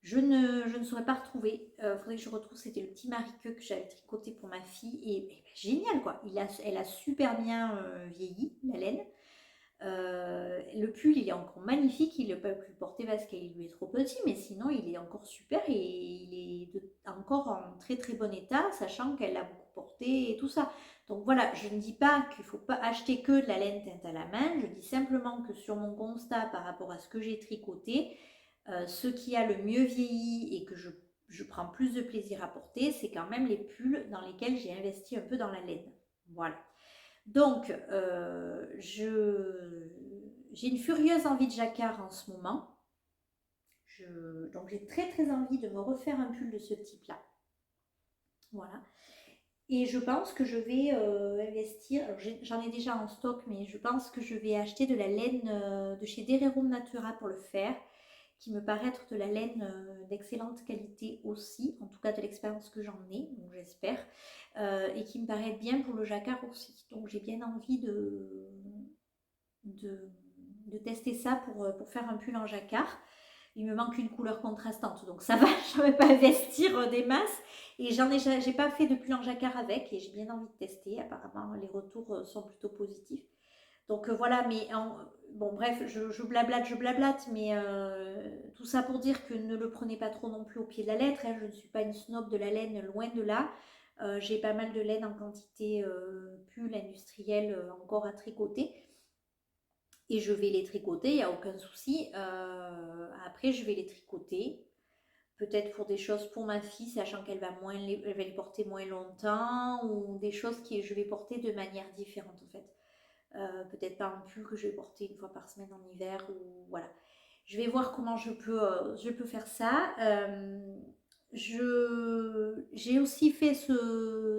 Je ne saurais pas retrouver. Faudrait que je retrouve. C'était le petit Marie-Queux que j'avais tricoté pour ma fille. Et ben, génial quoi. Elle a super bien vieilli, la laine. Le pull, il est encore magnifique. Il ne peut plus le porter parce qu'il lui est trop petit. Mais sinon, il est encore super. Et il est encore en très très bon état, sachant qu'elle l'a beaucoup porté et tout ça. Donc voilà, je ne dis pas qu'il ne faut pas acheter que de la laine teinte à la main. Je dis simplement que sur mon constat par rapport à ce que j'ai tricoté, ce qui a le mieux vieilli et que je prends plus de plaisir à porter, c'est quand même les pulls dans lesquels j'ai investi un peu dans la laine. Voilà. Donc, j'ai une furieuse envie de jacquard en ce moment. Donc, j'ai très très envie de me refaire un pull de ce type-là. Voilà. Et je pense que je vais investir, alors j'en ai déjà en stock, mais je pense que je vais acheter de la laine de chez Dererum Natura pour le faire, qui me paraît être de la laine d'excellente qualité aussi, en tout cas de l'expérience que j'en ai, donc j'espère, et qui me paraît être bien pour le jacquard aussi. Donc j'ai bien envie de tester ça pour faire un pull en jacquard. Il me manque une couleur contrastante, donc ça va, je ne vais pas investir des masses. Et j'ai pas fait de pull en jacquard avec, et j'ai bien envie de tester. Apparemment, les retours sont plutôt positifs. Donc voilà, mais bon bref, je blablate, mais tout ça pour dire que ne le prenez pas trop non plus au pied de la lettre. Hein, je ne suis pas une snob de la laine, loin de là. J'ai pas mal de laine en quantité pull industrielle encore à tricoter. Et je vais les tricoter, il n'y a aucun souci. Après, je vais les tricoter. Peut-être pour des choses pour ma fille, sachant qu'elle va elle va les porter moins longtemps, ou des choses que je vais porter de manière différente en fait. Peut-être pas un pull que je vais porter une fois par semaine en hiver, ou voilà. Je vais voir comment je peux faire ça. J'ai aussi fait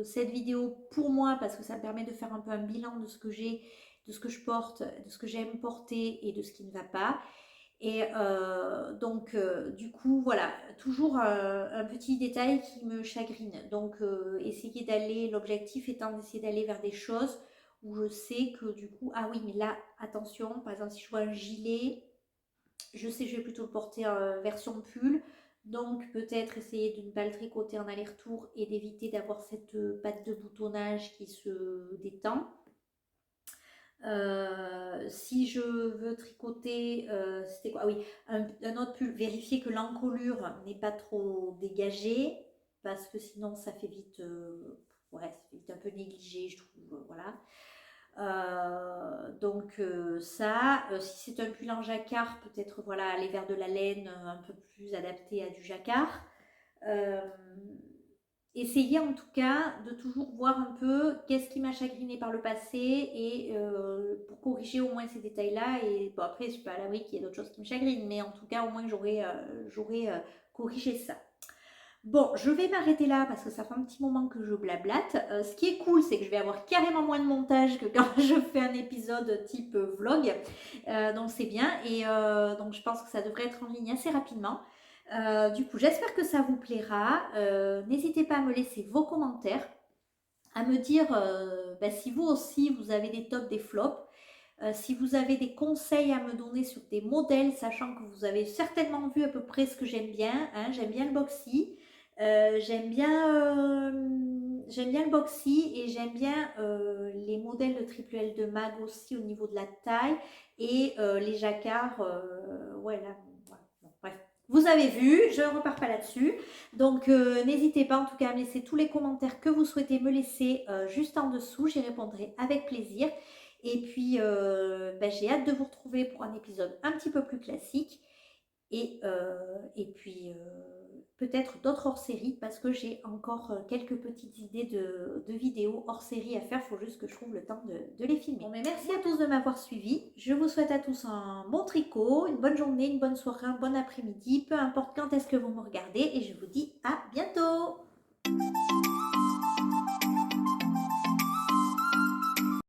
cette vidéo pour moi parce que ça me permet de faire un peu un bilan de ce que j'ai, de ce que je porte, de ce que j'aime porter et de ce qui ne va pas. Et donc, du coup, voilà, toujours un petit détail qui me chagrine. Donc, l'objectif étant d'essayer d'aller vers des choses où je sais que du coup, ah oui, mais là, attention, par exemple, si je vois un gilet, je sais que je vais plutôt le porter en version pull. Donc, peut-être essayer de ne pas le tricoter en aller-retour et d'éviter d'avoir cette patte de boutonnage qui se détend. Si je veux tricoter, c'était quoi? Ah oui, un autre pull, vérifier que l'encolure n'est pas trop dégagée, parce que sinon ça fait vite, ouais, ça fait vite un peu négligé, je trouve, voilà. Donc ça, si c'est un pull en jacquard, peut-être voilà, aller vers de la laine un peu plus adaptée à du jacquard. Essayez en tout cas de toujours voir un peu qu'est-ce qui m'a chagriné par le passé et pour corriger au moins ces détails-là. Et bon, après, je ne suis pas à l'abri qu'il y ait d'autres choses qui me chagrinent, mais en tout cas, au moins, j'aurais corrigé ça. Bon, je vais m'arrêter là parce que ça fait un petit moment que je blablate. Ce qui est cool, c'est que je vais avoir carrément moins de montage que quand je fais un épisode type vlog. Donc c'est bien. Et donc je pense que ça devrait être en ligne assez rapidement. Du coup, j'espère que ça vous plaira. N'hésitez pas à me laisser vos commentaires, à me dire si vous aussi vous avez des tops, des flops. Si vous avez des conseils à me donner sur des modèles, sachant que vous avez certainement vu à peu près ce que j'aime bien. Hein, j'aime bien le boxy, j'aime bien le boxy et j'aime bien les modèles de triple L de mag aussi au niveau de la taille et les jacquards. Ouais, là, voilà. Bon, bref. Vous avez vu, je ne repars pas là-dessus. Donc, n'hésitez pas en tout cas à me laisser tous les commentaires que vous souhaitez me laisser juste en dessous. J'y répondrai avec plaisir. Et puis, j'ai hâte de vous retrouver pour un épisode un petit peu plus classique. Et puis, peut-être d'autres hors-série parce que j'ai encore quelques petites idées de vidéos hors-série à faire. Il faut juste que je trouve le temps de les filmer. Bon, mais merci à tous de m'avoir suivi. Je vous souhaite à tous un bon tricot, une bonne journée, une bonne soirée, un bon après-midi, peu importe quand est-ce que vous me regardez. Et je vous dis à bientôt!